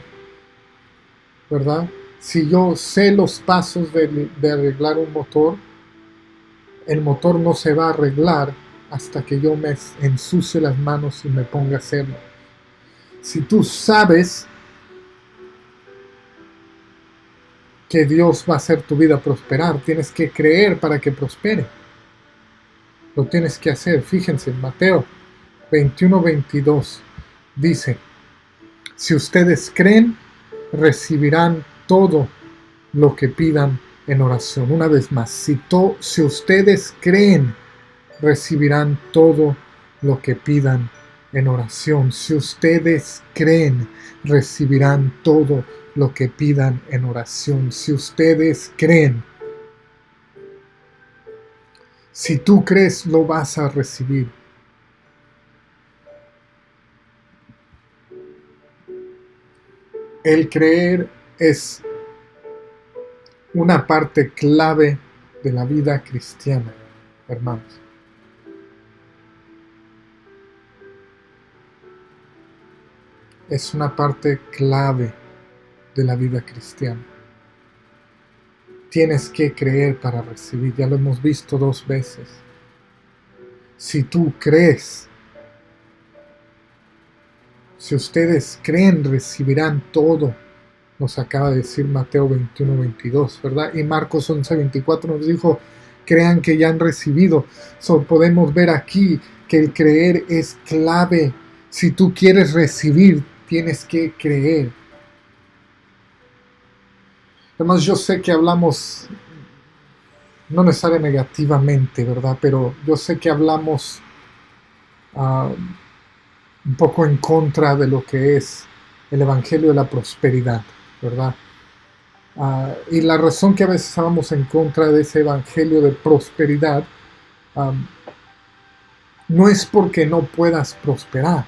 ¿verdad? Si yo sé los pasos de arreglar un motor, el motor no se va a arreglar hasta que yo me ensucie las manos y me ponga a hacerlo. Si tú sabes que Dios va a hacer tu vida prosperar, tienes que creer para que prospere. Lo tienes que hacer. Fíjense, Mateo 21-22 dice: si ustedes creen, recibirán todo lo que pidan en oración. Una vez más, si ustedes creen, recibirán todo lo que pidan en oración. Si ustedes creen, recibirán todo lo que pidan en oración. Si ustedes creen, si tú crees, lo vas a recibir. El creer es una parte clave de la vida cristiana, hermanos. Es una parte clave de la vida cristiana. Tienes que creer para recibir, ya lo hemos visto 2 veces. Si tú crees, si ustedes creen, recibirán todo. Nos acaba de decir Mateo 21-22, ¿verdad? Y Marcos 11-24 nos dijo, crean que ya han recibido. Podemos ver aquí que el creer es clave. Si tú quieres recibir, tienes que creer. Además, yo sé que hablamos, no necesariamente negativamente, ¿verdad? Pero yo sé que hablamos un poco en contra de lo que es el Evangelio de la prosperidad, ¿verdad? Y la razón que a veces hablamos en contra de ese Evangelio de prosperidad no es porque no puedas prosperar,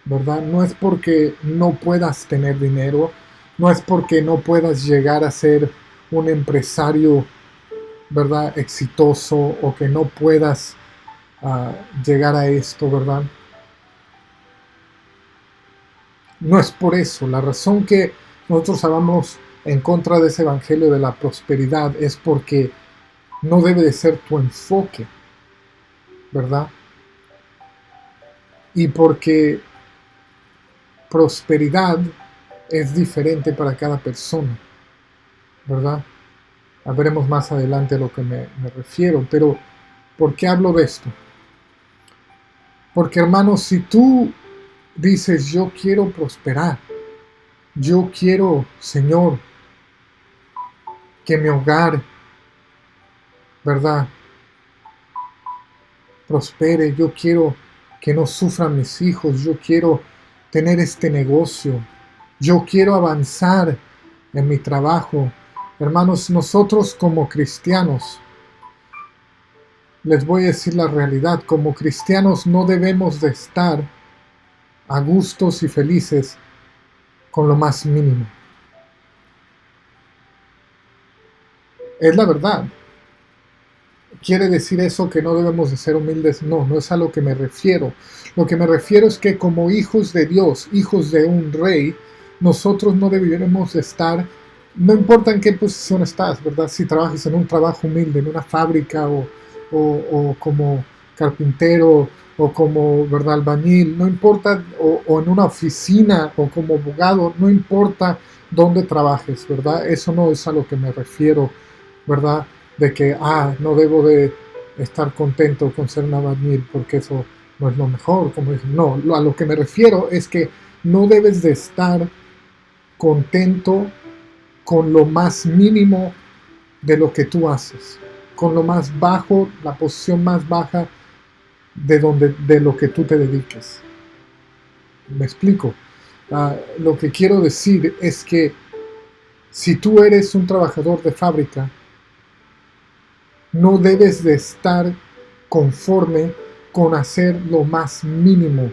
¿verdad? No es porque no puedas tener dinero, no es porque no puedas llegar a ser un empresario, ¿verdad? Exitoso, o que no puedas llegar a esto, ¿verdad? No es por eso. La razón que nosotros hablamos en contra de ese evangelio de la prosperidad es porque no debe de ser tu enfoque, ¿verdad? Y porque prosperidad es diferente para cada persona, ¿verdad? Veremos más adelante a lo que me refiero, pero ¿por qué hablo de esto? Porque, hermanos, si tú dices, yo quiero prosperar, yo quiero, Señor, que mi hogar, ¿verdad?, prospere, yo quiero que no sufran mis hijos, yo quiero tener este negocio, yo quiero avanzar en mi trabajo. Hermanos, nosotros como cristianos, les voy a decir la realidad, como cristianos no debemos de estar a gustos y felices con lo más mínimo. Es la verdad. ¿Quiere decir eso que no debemos de ser humildes? No, no es a lo que me refiero. Lo que me refiero es que como hijos de Dios, hijos de un rey, nosotros no deberíamos de estar, no importa en qué posición estás, ¿verdad? Si trabajas en un trabajo humilde, en una fábrica o como carpintero o como, ¿verdad?, albañil, no importa, o en una oficina o como abogado, no importa dónde trabajes, ¿verdad? Eso no es a lo que me refiero, ¿verdad? De que, no debo de estar contento con ser un albañil porque eso no es lo mejor, como dicen. No, a lo que me refiero es que no debes de estar contento con lo más mínimo de lo que tú haces, con lo más bajo, la posición más baja de lo que tú te dediques. ¿Me explico? Lo que quiero decir es que si tú eres un trabajador de fábrica, no debes de estar conforme con hacer lo más mínimo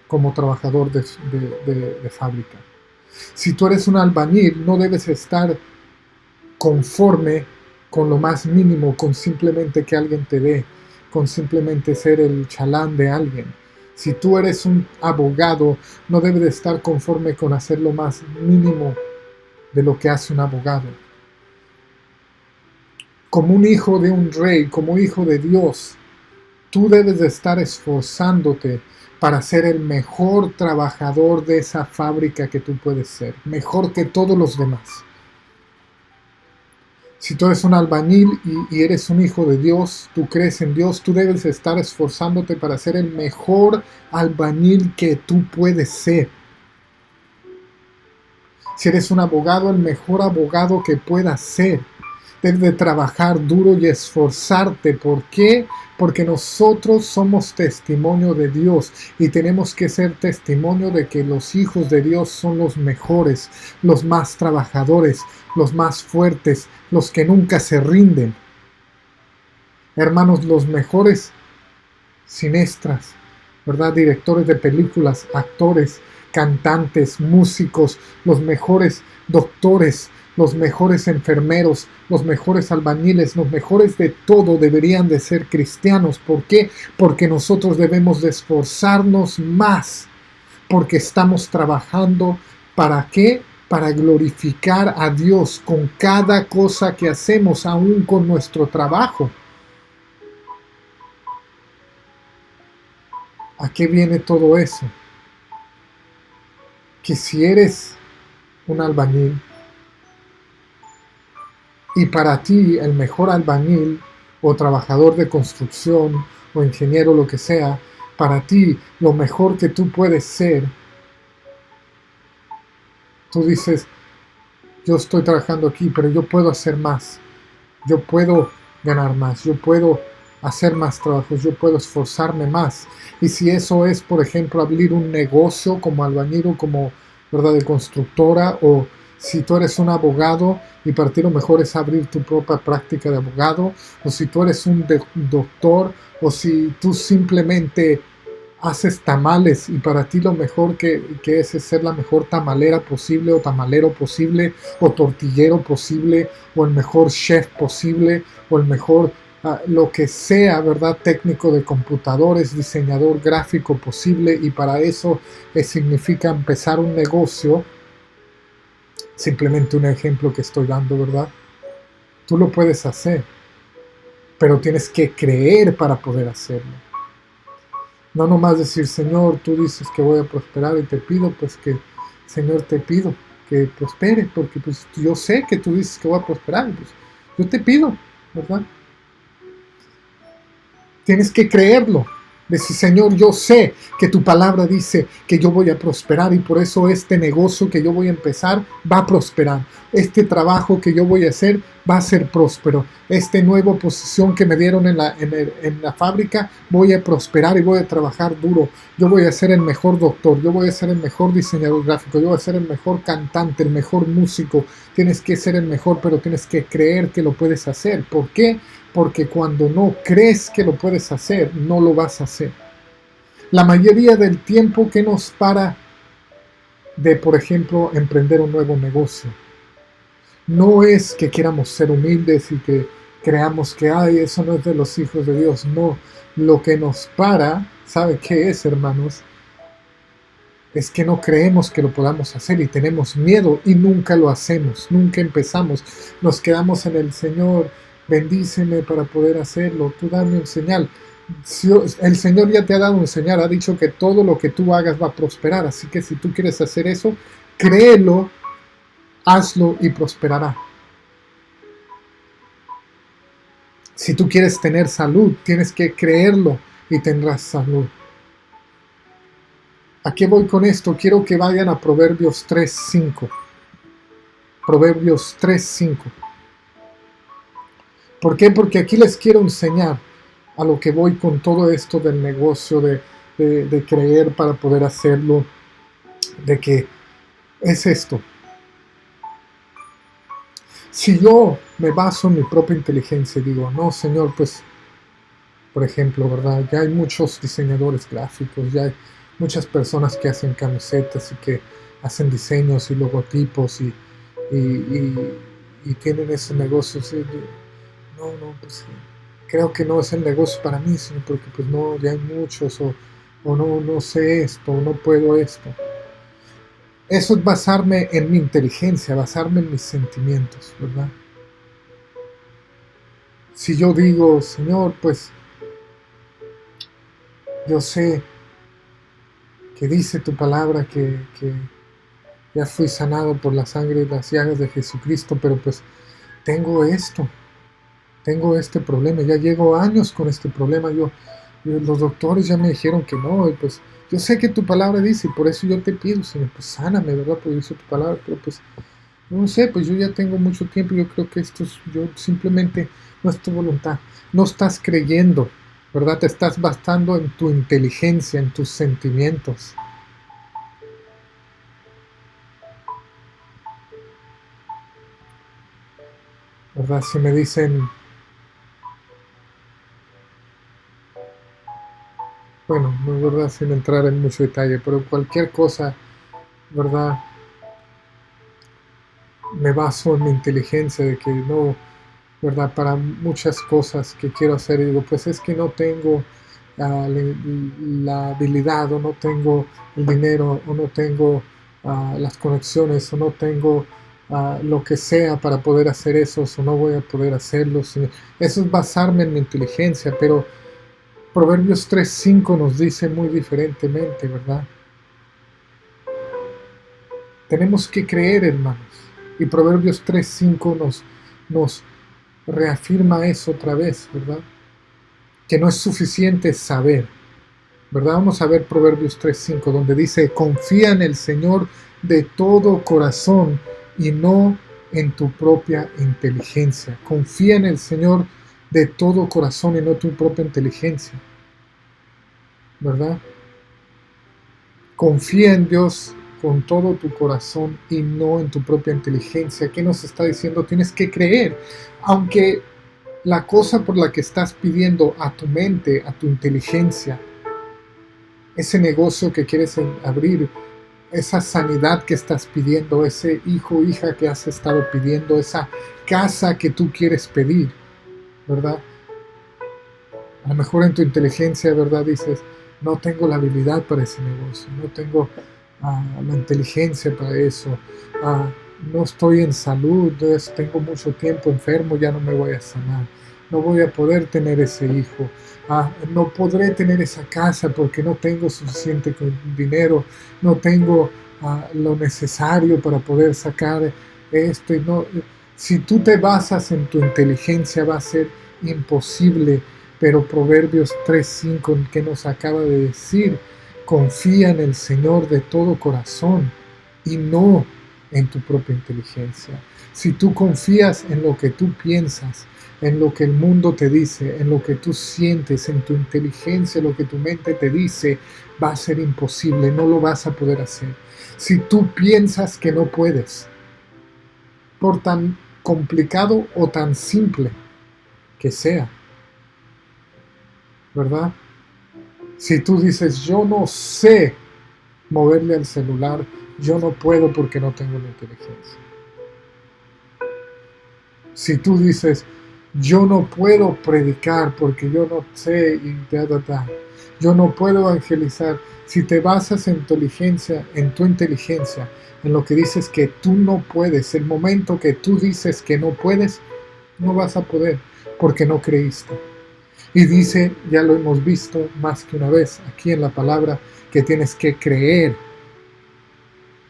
como trabajador de fábrica. Si tú eres un albañil, no debes estar conforme con lo más mínimo, con simplemente que alguien te dé, con simplemente ser el chalán de alguien. Si tú eres un abogado, no debes de estar conforme con hacer lo más mínimo de lo que hace un abogado. Como un hijo de un rey, como hijo de Dios, tú debes de estar esforzándote para ser el mejor trabajador de esa fábrica que tú puedes ser, mejor que todos los demás. Si tú eres un albañil y eres un hijo de Dios, tú crees en Dios, tú debes estar esforzándote para ser el mejor albañil que tú puedes ser. Si eres un abogado, el mejor abogado que puedas ser. Debes de trabajar duro y esforzarte. ¿Por qué? Porque nosotros somos testimonio de Dios y tenemos que ser testimonio de que los hijos de Dios son los mejores, los más trabajadores, los más fuertes, los que nunca se rinden. Hermanos, los mejores cineastas, ¿verdad? Directores de películas, actores, cantantes, músicos, los mejores doctores, los mejores enfermeros, los mejores albañiles, los mejores de todo deberían de ser cristianos. ¿Por qué? Porque nosotros debemos de esforzarnos más, porque estamos trabajando. ¿Para qué? Para glorificar a Dios con cada cosa que hacemos, aún con nuestro trabajo. ¿A qué viene todo eso? Que si eres un albañil y para ti el mejor albañil o trabajador de construcción o ingeniero, lo que sea, para ti lo mejor que tú puedes ser, tú dices, yo estoy trabajando aquí, pero yo puedo hacer más, yo puedo ganar más, yo puedo hacer más trabajos, yo puedo esforzarme más. Y si eso es, por ejemplo, abrir un negocio como albañil o como, ¿verdad?, de constructora, o si tú eres un abogado y para ti lo mejor es abrir tu propia práctica de abogado, o si tú eres un doctor, o si tú simplemente haces tamales y para ti lo mejor que es ser la mejor tamalera posible o tamalero posible o tortillero posible o el mejor chef posible o el mejor lo que sea, ¿verdad?, técnico de computadores, diseñador gráfico posible, y para eso significa empezar un negocio. Simplemente un ejemplo que estoy dando, ¿verdad? Tú lo puedes hacer, pero tienes que creer para poder hacerlo. No nomás decir, Señor, tú dices que voy a prosperar y te pido, pues que, Señor, te pido que prospere, porque pues yo sé que tú dices que voy a prosperar, pues yo te pido, ¿verdad? Tienes que creerlo. Decir, Señor, yo sé que tu palabra dice que yo voy a prosperar y por eso este negocio que yo voy a empezar va a prosperar. Este trabajo que yo voy a hacer va a ser próspero. Esta nueva posición que me dieron en la fábrica, voy a prosperar y voy a trabajar duro. Yo voy a ser el mejor doctor, yo voy a ser el mejor diseñador gráfico, yo voy a ser el mejor cantante, el mejor músico. Tienes que ser el mejor, pero tienes que creer que lo puedes hacer. ¿Por qué? Porque cuando no crees que lo puedes hacer, no lo vas a hacer. La mayoría del tiempo que nos para de, por ejemplo, emprender un nuevo negocio, no es que queramos ser humildes y que creamos que, eso no es de los hijos de Dios. No, lo que nos para, ¿sabe qué es, hermanos? Es que no creemos que lo podamos hacer y tenemos miedo y nunca lo hacemos, nunca empezamos. Nos quedamos en el Señor, bendíceme para poder hacerlo, tú dame un señal. El Señor ya te ha dado un señal, ha dicho que todo lo que tú hagas va a prosperar, así que si tú quieres hacer eso, créelo, hazlo y prosperará. Si tú quieres tener salud, tienes que creerlo y tendrás salud. ¿A qué voy con esto? Quiero que vayan a Proverbios 3:5. Proverbios 3:5. ¿Por qué? Porque aquí les quiero enseñar a lo que voy con todo esto del negocio, de creer para poder hacerlo, de que es esto. Si yo me baso en mi propia inteligencia y digo, no, Señor, pues, por ejemplo, ¿verdad? Ya hay muchos diseñadores gráficos, ya hay muchas personas que hacen camisetas y que hacen diseños y logotipos y, y, y tienen esos negocios. No, pues creo que no es el negocio para mí, sino porque pues no, ya hay muchos, o no sé esto, o no puedo esto. Eso es basarme en mi inteligencia, basarme en mis sentimientos, ¿verdad? Si yo digo, Señor, pues yo sé que dice tu palabra que ya fui sanado por la sangre y las llagas de Jesucristo, pero pues tengo esto, tengo este problema, ya llevo años con este problema, los doctores ya me dijeron que no, y pues yo sé que tu palabra dice, y por eso yo te pido, Señor, pues sáname, ¿verdad? Porque dice tu palabra, pero pues no sé, pues yo ya tengo mucho tiempo, yo creo que yo simplemente no es tu voluntad, no estás creyendo, ¿verdad? Te estás basando en tu inteligencia, en tus sentimientos, ¿verdad? Si me dicen, bueno, no es verdad sin entrar en mucho detalle, pero cualquier cosa, ¿verdad? Me baso en mi inteligencia de que no, ¿verdad? Para muchas cosas que quiero hacer y digo, pues es que no tengo la habilidad o no tengo el dinero o no tengo las conexiones o no tengo lo que sea para poder hacer eso o no voy a poder hacerlo. Eso es basarme en mi inteligencia, pero Proverbios 3:5 nos dice muy diferentemente, ¿verdad? Tenemos que creer, hermanos. Y Proverbios 3:5 nos reafirma eso otra vez, ¿verdad? Que no es suficiente saber, ¿verdad? Vamos a ver Proverbios 3:5, donde dice, confía en el Señor de todo corazón y no en tu propia inteligencia. Confía en el Señor de todo corazón y no tu propia inteligencia, ¿verdad? Confía en Dios con todo tu corazón y no en tu propia inteligencia. ¿Qué nos está diciendo? Tienes que creer, aunque la cosa por la que estás pidiendo a tu mente, a tu inteligencia, ese negocio que quieres abrir, esa sanidad que estás pidiendo, ese hijo o hija que has estado pidiendo, esa casa que tú quieres pedir, ¿verdad? A lo mejor en tu inteligencia, ¿verdad? Dices, no tengo la habilidad para ese negocio, no tengo la inteligencia para eso, no estoy en salud, tengo mucho tiempo enfermo, ya no me voy a sanar, no voy a poder tener ese hijo, no podré tener esa casa porque no tengo suficiente dinero, no tengo lo necesario para poder sacar esto. Si tú te basas en tu inteligencia va a ser imposible, pero Proverbios 3:5 que nos acaba de decir, confía en el Señor de todo corazón y no en tu propia inteligencia. Si tú confías en lo que tú piensas, en lo que el mundo te dice, en lo que tú sientes, en tu inteligencia, lo que tu mente te dice, va a ser imposible, no lo vas a poder hacer. Si tú piensas que no puedes, por tan complicado o tan simple que sea, ¿verdad? Si tú dices, yo no sé moverle al celular, yo no puedo porque no tengo la inteligencia. Si tú dices, yo no puedo predicar porque yo no sé y yo no puedo evangelizar, si te basas en tu inteligencia, en lo que dices que tú no puedes, el momento que tú dices que no puedes, no vas a poder porque no creíste. Y dice, ya lo hemos visto más que una vez aquí en la palabra, que tienes que creer.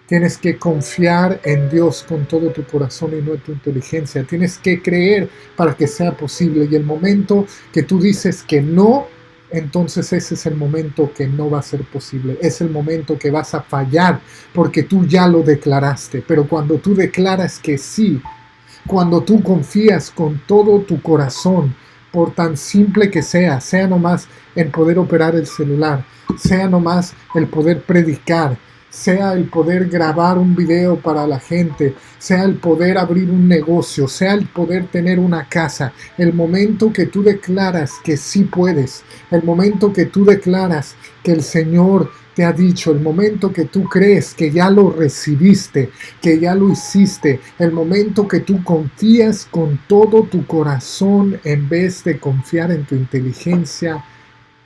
Tienes que confiar en Dios con todo tu corazón y no en tu inteligencia. Tienes que creer para que sea posible. Y el momento que tú dices que no, entonces ese es el momento que no va a ser posible. Es el momento que vas a fallar porque tú ya lo declaraste. Pero cuando tú declaras que sí, cuando tú confías con todo tu corazón, por tan simple que sea nomás el poder operar el celular, sea nomás el poder predicar, sea el poder grabar un video para la gente, sea el poder abrir un negocio, sea el poder tener una casa, el momento que tú declaras que sí puedes, el momento que tú declaras que el Señor te ha dicho, el momento que tú crees que ya lo recibiste, que ya lo hiciste, el momento que tú confías con todo tu corazón en vez de confiar en tu inteligencia,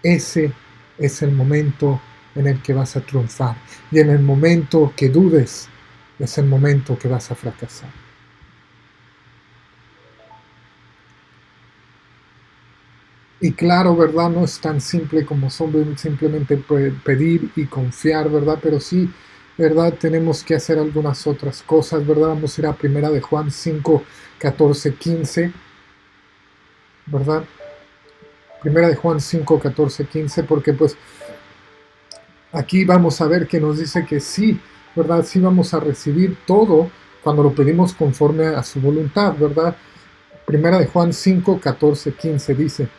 ese es el momento en el que vas a triunfar. Y en el momento que dudes, es el momento que vas a fracasar. Y claro, ¿verdad? No es tan simple como simplemente pedir y confiar, ¿verdad? Pero sí, ¿verdad? Tenemos que hacer algunas otras cosas, ¿verdad? Vamos a ir a primera de Juan 5, 14, 15, ¿verdad? Primera de Juan 5, 14, 15, porque pues aquí vamos a ver que nos dice que sí, ¿verdad? Sí vamos a recibir todo cuando lo pedimos conforme a su voluntad, ¿verdad? Primera de Juan 5, 14, 15 dice: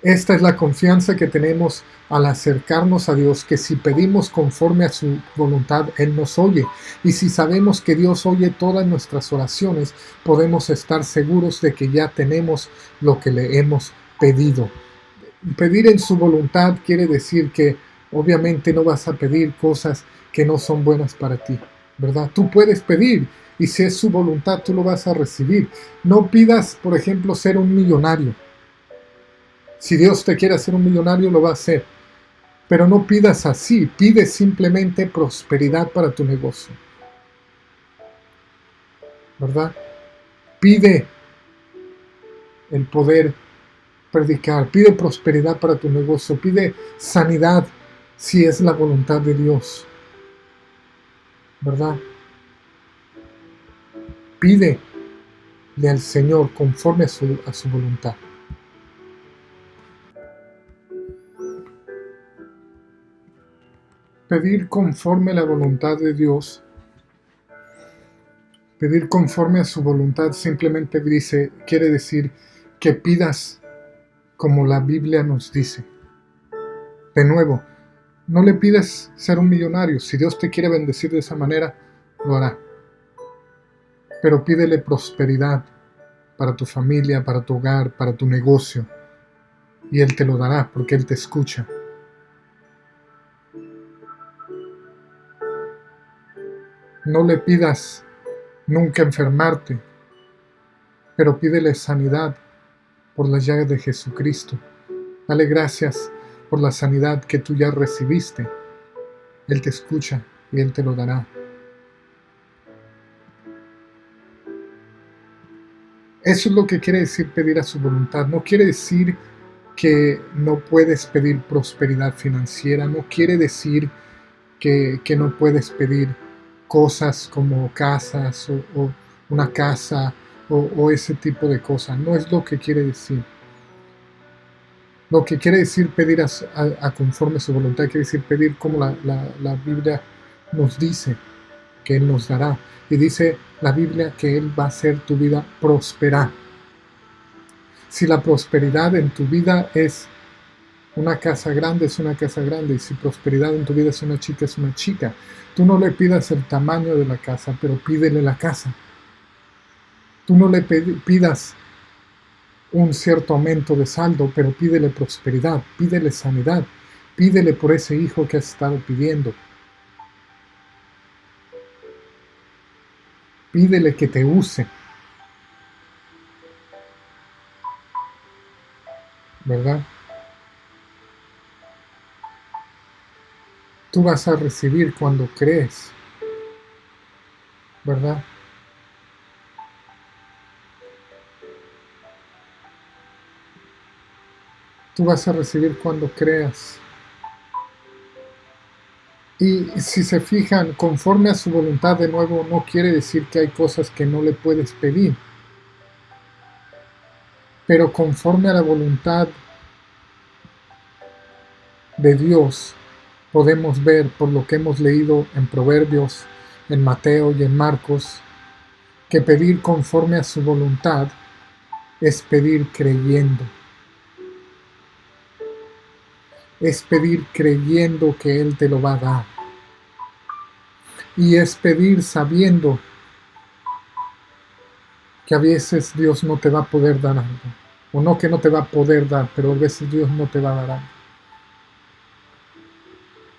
esta es la confianza que tenemos al acercarnos a Dios, que si pedimos conforme a su voluntad, Él nos oye. Y si sabemos que Dios oye todas nuestras oraciones, podemos estar seguros de que ya tenemos lo que le hemos pedido. Pedir en su voluntad quiere decir que obviamente no vas a pedir cosas que no son buenas para ti, ¿verdad? Tú puedes pedir y si es su voluntad tú lo vas a recibir. No pidas, por ejemplo, ser un millonario. Si Dios te quiere hacer un millonario, lo va a hacer. Pero no pidas así, pide simplemente prosperidad para tu negocio, ¿verdad? Pide el poder predicar, pide prosperidad para tu negocio, pide sanidad si es la voluntad de Dios, ¿verdad? Pídele al Señor conforme a su voluntad. Pedir conforme a la voluntad de Dios, pedir conforme a su voluntad simplemente quiere decir que pidas como la Biblia nos dice. De nuevo, no le pides ser un millonario. Si Dios te quiere bendecir de esa manera, lo hará. Pero pídele prosperidad para tu familia, para tu hogar, para tu negocio. Y Él te lo dará porque Él te escucha. No le pidas nunca enfermarte, pero pídele sanidad por las llagas de Jesucristo. Dale gracias por la sanidad que tú ya recibiste. Él te escucha y Él te lo dará. Eso es lo que quiere decir pedir a su voluntad. No quiere decir que no puedes pedir prosperidad financiera. No quiere decir que no puedes pedir cosas como casas o una casa o ese tipo de cosas. No es lo que quiere decir. Lo que quiere decir pedir a conforme a su voluntad, quiere decir pedir como la Biblia nos dice que Él nos dará. Y dice la Biblia que Él va a hacer tu vida próspera. Si la prosperidad en tu vida es una casa grande, es una casa grande. Y si prosperidad en tu vida es una chica. Tú no le pidas el tamaño de la casa, pero pídele la casa. Tú no le pidas un cierto aumento de saldo, pero pídele prosperidad, pídele sanidad, pídele por ese hijo que has estado pidiendo. Pídele que te use, ¿verdad? Tú vas a recibir cuando crees, ¿verdad? Tú vas a recibir cuando creas. Y si se fijan, conforme a su voluntad, de nuevo, no quiere decir que hay cosas que no le puedes pedir. Pero conforme a la voluntad de Dios, podemos ver por lo que hemos leído en Proverbios, en Mateo y en Marcos, que pedir conforme a su voluntad es pedir creyendo. Es pedir creyendo que Él te lo va a dar. Y es pedir sabiendo que a veces Dios no te va a poder dar algo. O no que no te va a poder dar, pero a veces Dios no te va a dar algo.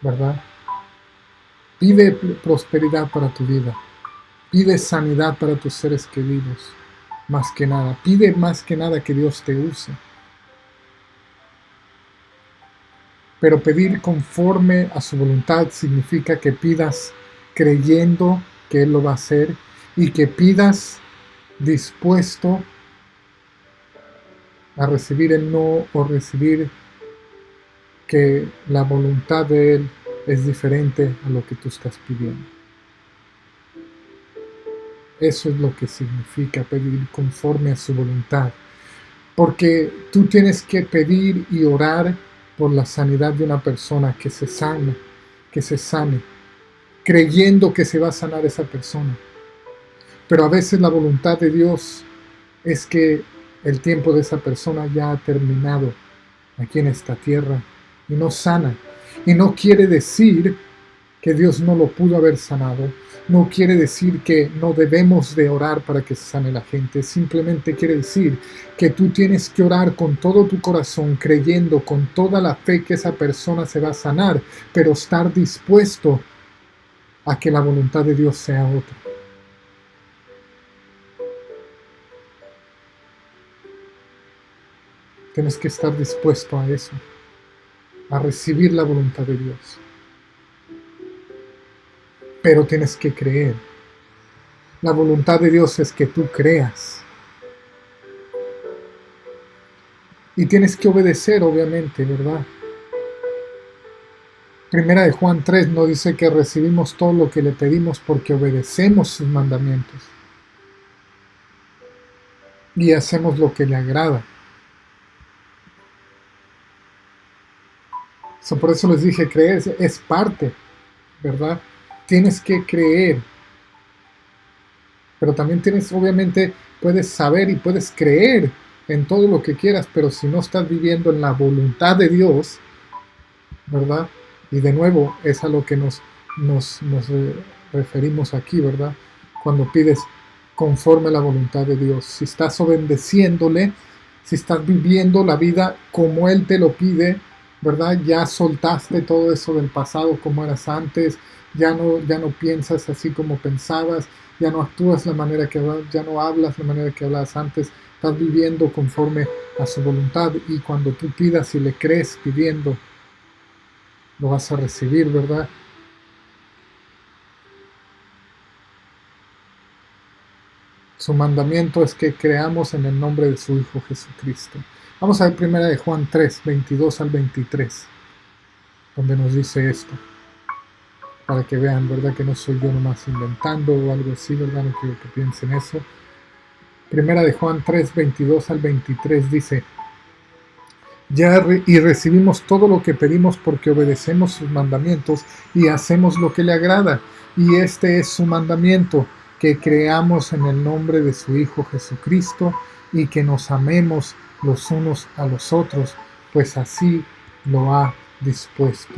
¿Verdad? Pide prosperidad para tu vida. Pide sanidad para tus seres queridos. Más que nada. Pide más que nada que Dios te use. Pero pedir conforme a su voluntad significa que pidas creyendo que Él lo va a hacer y que pidas dispuesto a recibir el no o recibir que la voluntad de Él es diferente a lo que tú estás pidiendo. Eso es lo que significa pedir conforme a su voluntad. Porque tú tienes que pedir y orar por la sanidad de una persona, que se sane, creyendo que se va a sanar esa persona. Pero a veces la voluntad de Dios es que el tiempo de esa persona ya ha terminado aquí en esta tierra y no sana. Y no quiere decir que Dios no lo pudo haber sanado. No quiere decir que no debemos de orar para que se sane la gente. Simplemente quiere decir que tú tienes que orar con todo tu corazón, creyendo con toda la fe que esa persona se va a sanar, pero estar dispuesto a que la voluntad de Dios sea otra. Tienes que estar dispuesto a eso, a recibir la voluntad de Dios. Pero tienes que creer. La voluntad de Dios es que tú creas. Y tienes que obedecer, obviamente, ¿verdad? Primera de Juan 3 nos dice que recibimos todo lo que le pedimos porque obedecemos sus mandamientos. Y hacemos lo que le agrada. Por eso les dije, creer es parte, ¿verdad? Tienes que creer. Pero también obviamente, puedes saber y puedes creer en todo lo que quieras, pero si no estás viviendo en la voluntad de Dios, ¿verdad? Y de nuevo, es a lo que nos referimos aquí, ¿verdad? Cuando pides conforme a la voluntad de Dios. Si estás obedeciéndole, si estás viviendo la vida como Él te lo pide, ¿verdad? Ya soltaste todo eso del pasado como eras antes, ya no piensas así como pensabas, ya no actúas la manera que ya no hablas la manera que hablabas antes, estás viviendo conforme a su voluntad, y cuando tú pidas y le crees pidiendo, lo vas a recibir, ¿verdad? Su mandamiento es que creamos en el nombre de su Hijo Jesucristo. Vamos a ver primera de Juan 3, 22 al 23, donde nos dice esto, para que vean, ¿verdad? Que no soy yo nomás inventando o algo así, ¿verdad? No quiero que piensen eso. Primera de Juan 3, 22 al 23 dice: y recibimos todo lo que pedimos porque obedecemos sus mandamientos y hacemos lo que le agrada. Y este es su mandamiento, que creamos en el nombre de su Hijo Jesucristo y que nos amemos los unos a los otros, pues así lo ha dispuesto.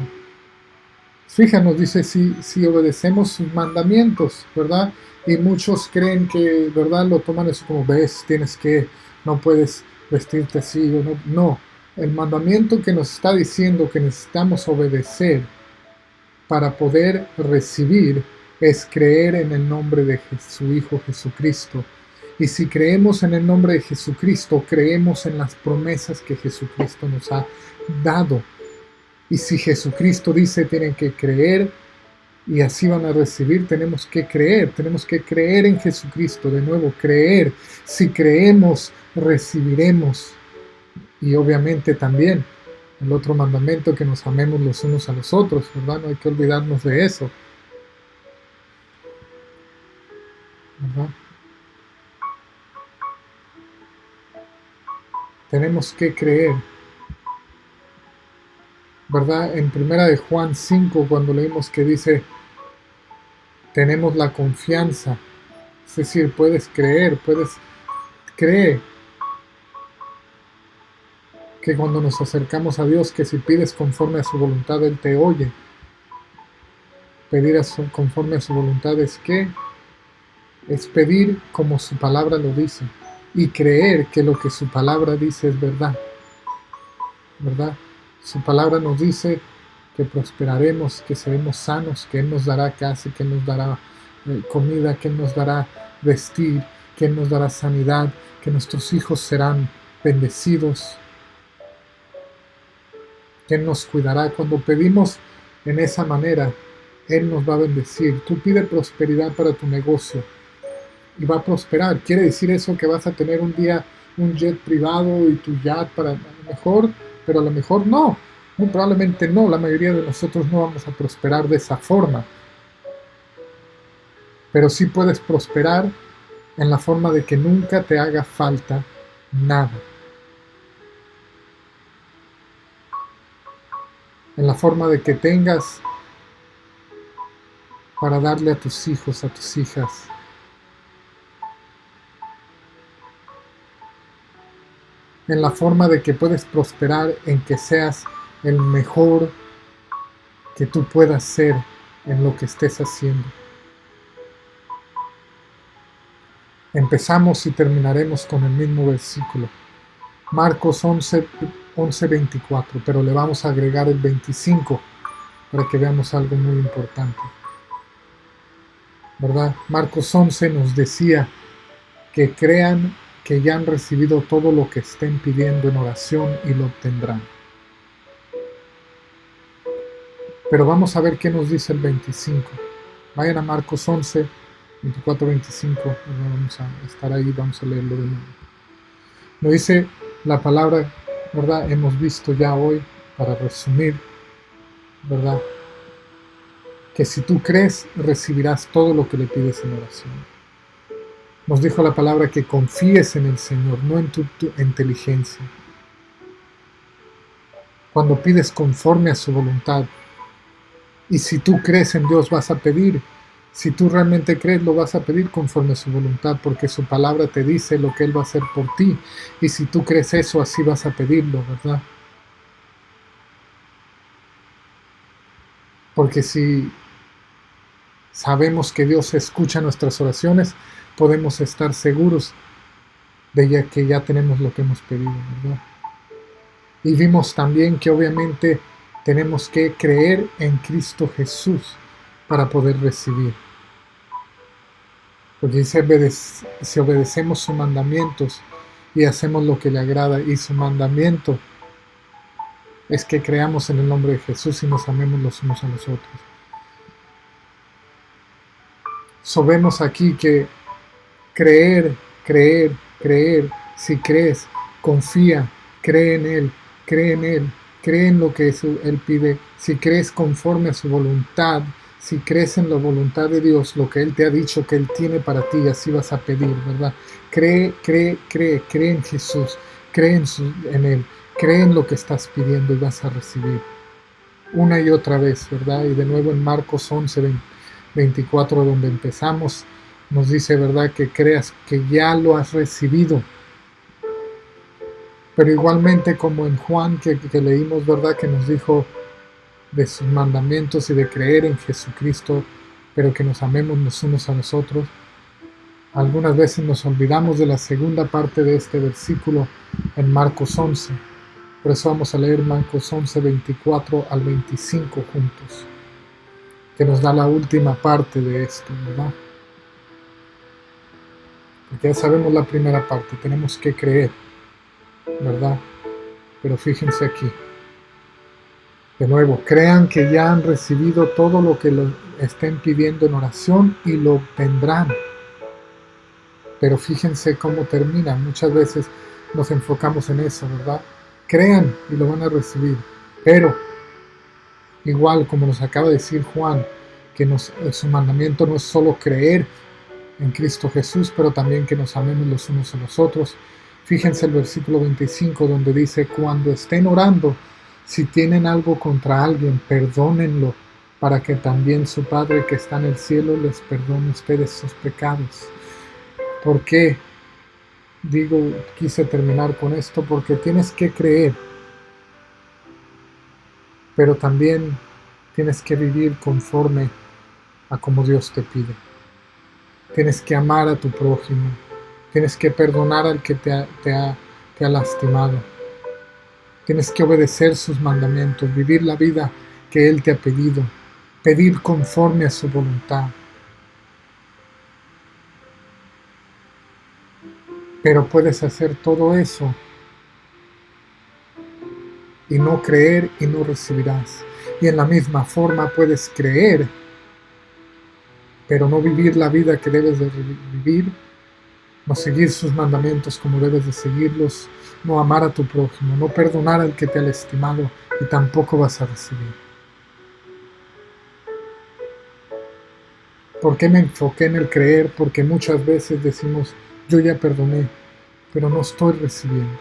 Fíjanos, dice, si obedecemos sus mandamientos, ¿verdad? Y muchos creen que, ¿verdad? Lo toman eso como, ves, no puedes vestirte así, o no. No, el mandamiento que nos está diciendo que necesitamos obedecer para poder recibir es creer en el nombre de su Hijo Jesucristo. Y si creemos en el nombre de Jesucristo, creemos en las promesas que Jesucristo nos ha dado. Y si Jesucristo dice tienen que creer y así van a recibir, tenemos que creer en Jesucristo. De nuevo, creer. Si creemos, recibiremos. Y obviamente también el otro mandamiento, que nos amemos los unos a los otros, ¿verdad? No hay que olvidarnos de eso, ¿verdad? Tenemos que creer, ¿verdad? En primera de Juan 5, cuando leímos que dice, tenemos la confianza, es decir, puedes creer que cuando nos acercamos a Dios, que si pides conforme a su voluntad, Él te oye. Pedir conforme a su voluntad es ¿qué? Es pedir como su palabra lo dice y creer que lo que su palabra dice es verdad, ¿verdad? Su palabra nos dice que prosperaremos, que seremos sanos, que Él nos dará casa, que Él nos dará comida, que Él nos dará vestir, que Él nos dará sanidad, que nuestros hijos serán bendecidos, que Él nos cuidará. Cuando pedimos en esa manera, Él nos va a bendecir. Tú pide prosperidad para tu negocio y va a prosperar. Quiere decir eso que vas a tener un día un jet privado y tu yacht para a lo mejor, pero a lo mejor no. Muy probablemente no. La mayoría de nosotros no vamos a prosperar de esa forma. Pero sí puedes prosperar en la forma de que nunca te haga falta nada. En la forma de que tengas para darle a tus hijos, a tus hijas. En la forma de que puedes prosperar en que seas el mejor que tú puedas ser en lo que estés haciendo. Empezamos y terminaremos con el mismo versículo. Marcos 11:24, pero le vamos a agregar el 25 para que veamos algo muy importante. ¿Verdad? Marcos 11 nos decía que crean que ya han recibido todo lo que estén pidiendo en oración y lo obtendrán. Pero vamos a ver qué nos dice el 25. Vayan a Marcos 11, 24, 25. Vamos a estar ahí, vamos a leerlo de nuevo. Nos dice la palabra, ¿verdad? Hemos visto ya hoy, para resumir, ¿verdad? Que si tú crees, recibirás todo lo que le pides en oración. Nos dijo la palabra que confíes en el Señor, no en tu inteligencia. Cuando pides conforme a su voluntad, y si tú crees en Dios, vas a pedir. Si tú realmente crees, lo vas a pedir conforme a su voluntad, porque su palabra te dice lo que Él va a hacer por ti. Y si tú crees eso, así vas a pedirlo, ¿verdad? Porque si sabemos que Dios escucha nuestras oraciones, podemos estar seguros de que ya tenemos lo que hemos pedido, ¿verdad? Y vimos también que obviamente tenemos que creer en Cristo Jesús para poder recibir. Porque dice, si obedecemos sus mandamientos y hacemos lo que le agrada, y su mandamiento es que creamos en el nombre de Jesús y nos amemos los unos a los otros. Vemos aquí que creer, si crees, confía, cree en Él, cree en lo que Él pide, si crees conforme a su voluntad, si crees en la voluntad de Dios, lo que Él te ha dicho que Él tiene para ti, así vas a pedir, ¿verdad? Cree en Jesús, cree en Él, cree en lo que estás pidiendo y vas a recibir. Una y otra vez, ¿verdad? Y de nuevo en Marcos 11:24, donde empezamos, nos dice, ¿verdad? Que creas que ya lo has recibido. Pero igualmente como en Juan que leímos, ¿verdad? Que nos dijo de sus mandamientos y de creer en Jesucristo, pero que nos amemos los unos a los otros. Algunas veces nos olvidamos de la segunda parte de este versículo en Marcos 11. Por eso vamos a leer Marcos 11:24 al 25 juntos, que nos da la última parte de esto, ¿verdad? Porque ya sabemos la primera parte, tenemos que creer, ¿verdad? Pero fíjense aquí. De nuevo, crean que ya han recibido todo lo que lo estén pidiendo en oración y lo obtendrán. Pero fíjense cómo termina. Muchas veces nos enfocamos en eso, ¿verdad? Crean y lo van a recibir. Pero, igual como nos acaba de decir Juan, que su mandamiento no es solo creer en Cristo Jesús, pero también que nos amemos los unos a los otros. Fíjense el versículo 25 donde dice, cuando estén orando, si tienen algo contra alguien, perdónenlo, para que también su Padre que está en el cielo les perdone a ustedes sus pecados. ¿Por qué? Quise terminar con esto porque tienes que creer, pero también tienes que vivir conforme a como Dios te pide. Tienes que amar a tu prójimo. Tienes que perdonar al que te ha lastimado. Tienes que obedecer sus mandamientos, vivir la vida que Él te ha pedido, pedir conforme a su voluntad. Pero puedes hacer todo eso y no creer y no recibirás. Y en la misma forma puedes creer, pero no vivir la vida que debes de vivir, no seguir sus mandamientos como debes de seguirlos, no amar a tu prójimo, no perdonar al que te ha lastimado y tampoco vas a recibir. ¿Por qué me enfoqué en el creer? Porque muchas veces decimos, yo ya perdoné, pero no estoy recibiendo.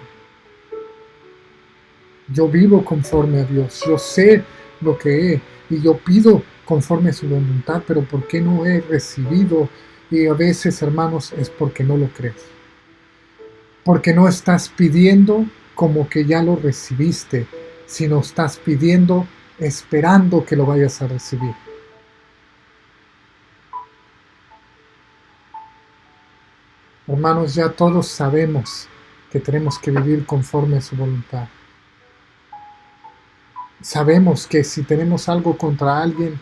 Yo vivo conforme a Dios, yo sé lo que y yo pido conforme a su voluntad, pero ¿por qué no he recibido? Y a veces, hermanos, es porque no lo crees. Porque no estás pidiendo como que ya lo recibiste, sino estás pidiendo esperando que lo vayas a recibir. Hermanos, ya todos sabemos que tenemos que vivir conforme a su voluntad. Sabemos que si tenemos algo contra alguien,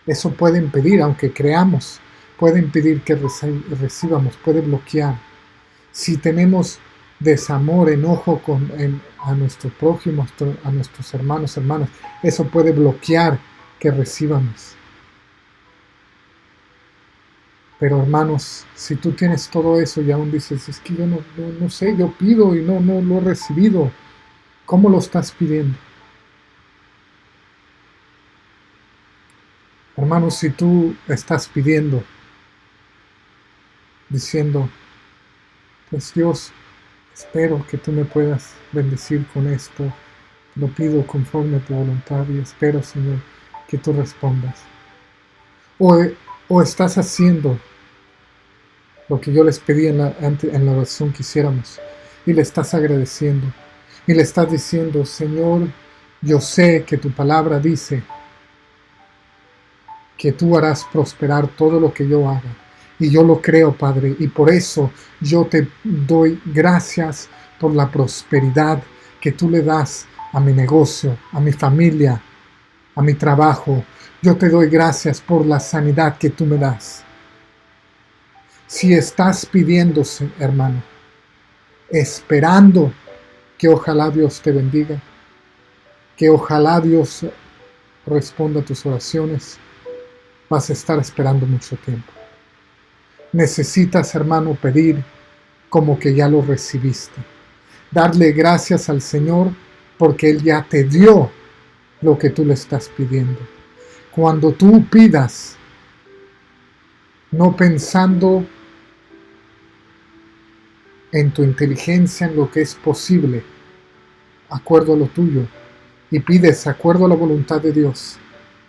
eso puede impedir, aunque creamos, puede impedir que recibamos, puede bloquear. Si tenemos desamor, enojo a nuestro prójimo, a nuestros hermanos, hermanas, eso puede bloquear que recibamos. Pero hermanos, si tú tienes todo eso y aún dices, es que yo no sé, yo pido y no lo he recibido, ¿cómo lo estás pidiendo? Hermanos, si tú estás pidiendo, diciendo, pues Dios, espero que tú me puedas bendecir con esto, lo pido conforme a tu voluntad y espero, Señor, que tú respondas. O estás haciendo lo que yo les pedí en la oración que hiciéramos y le estás agradeciendo y le estás diciendo, Señor, yo sé que tu palabra dice que tú harás prosperar todo lo que yo haga. Y yo lo creo, Padre, y por eso yo te doy gracias por la prosperidad que tú le das a mi negocio, a mi familia, a mi trabajo. Yo te doy gracias por la sanidad que tú me das. Si estás pidiéndose, hermano, esperando que ojalá Dios te bendiga, que ojalá Dios responda a tus oraciones, vas a estar esperando mucho tiempo. Necesitas, hermano, pedir como que ya lo recibiste. Darle gracias al Señor porque Él ya te dio lo que tú le estás pidiendo. Cuando tú pidas, no pensando en tu inteligencia, en lo que es posible, acuerdo a lo tuyo, y pides acuerdo a la voluntad de Dios,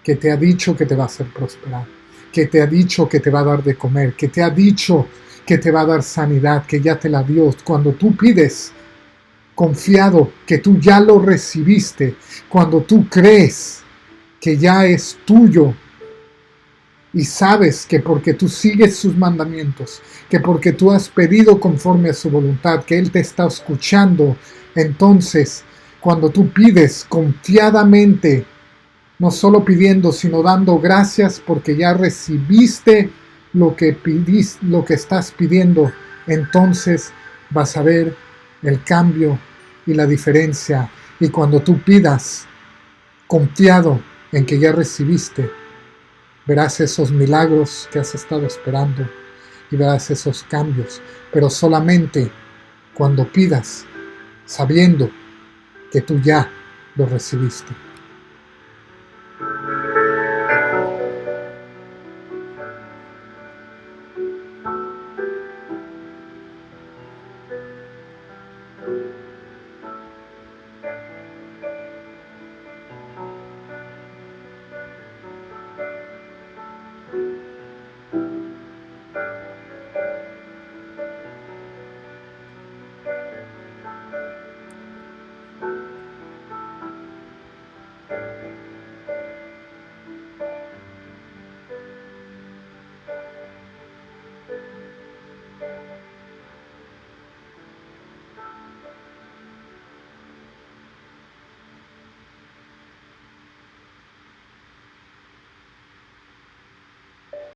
que te ha dicho que te va a hacer prosperar, que te ha dicho que te va a dar de comer, que te ha dicho que te va a dar sanidad, que ya te la dio. Cuando tú pides confiado que tú ya lo recibiste, cuando tú crees que ya es tuyo y sabes que porque tú sigues sus mandamientos, que porque tú has pedido conforme a su voluntad, que Él te está escuchando, entonces cuando tú pides confiadamente, no solo pidiendo, sino dando gracias porque ya recibiste lo que estás pidiendo, entonces vas a ver el cambio y la diferencia. Y cuando tú pidas confiado en que ya recibiste, verás esos milagros que has estado esperando y verás esos cambios, pero solamente cuando pidas sabiendo que tú ya lo recibiste.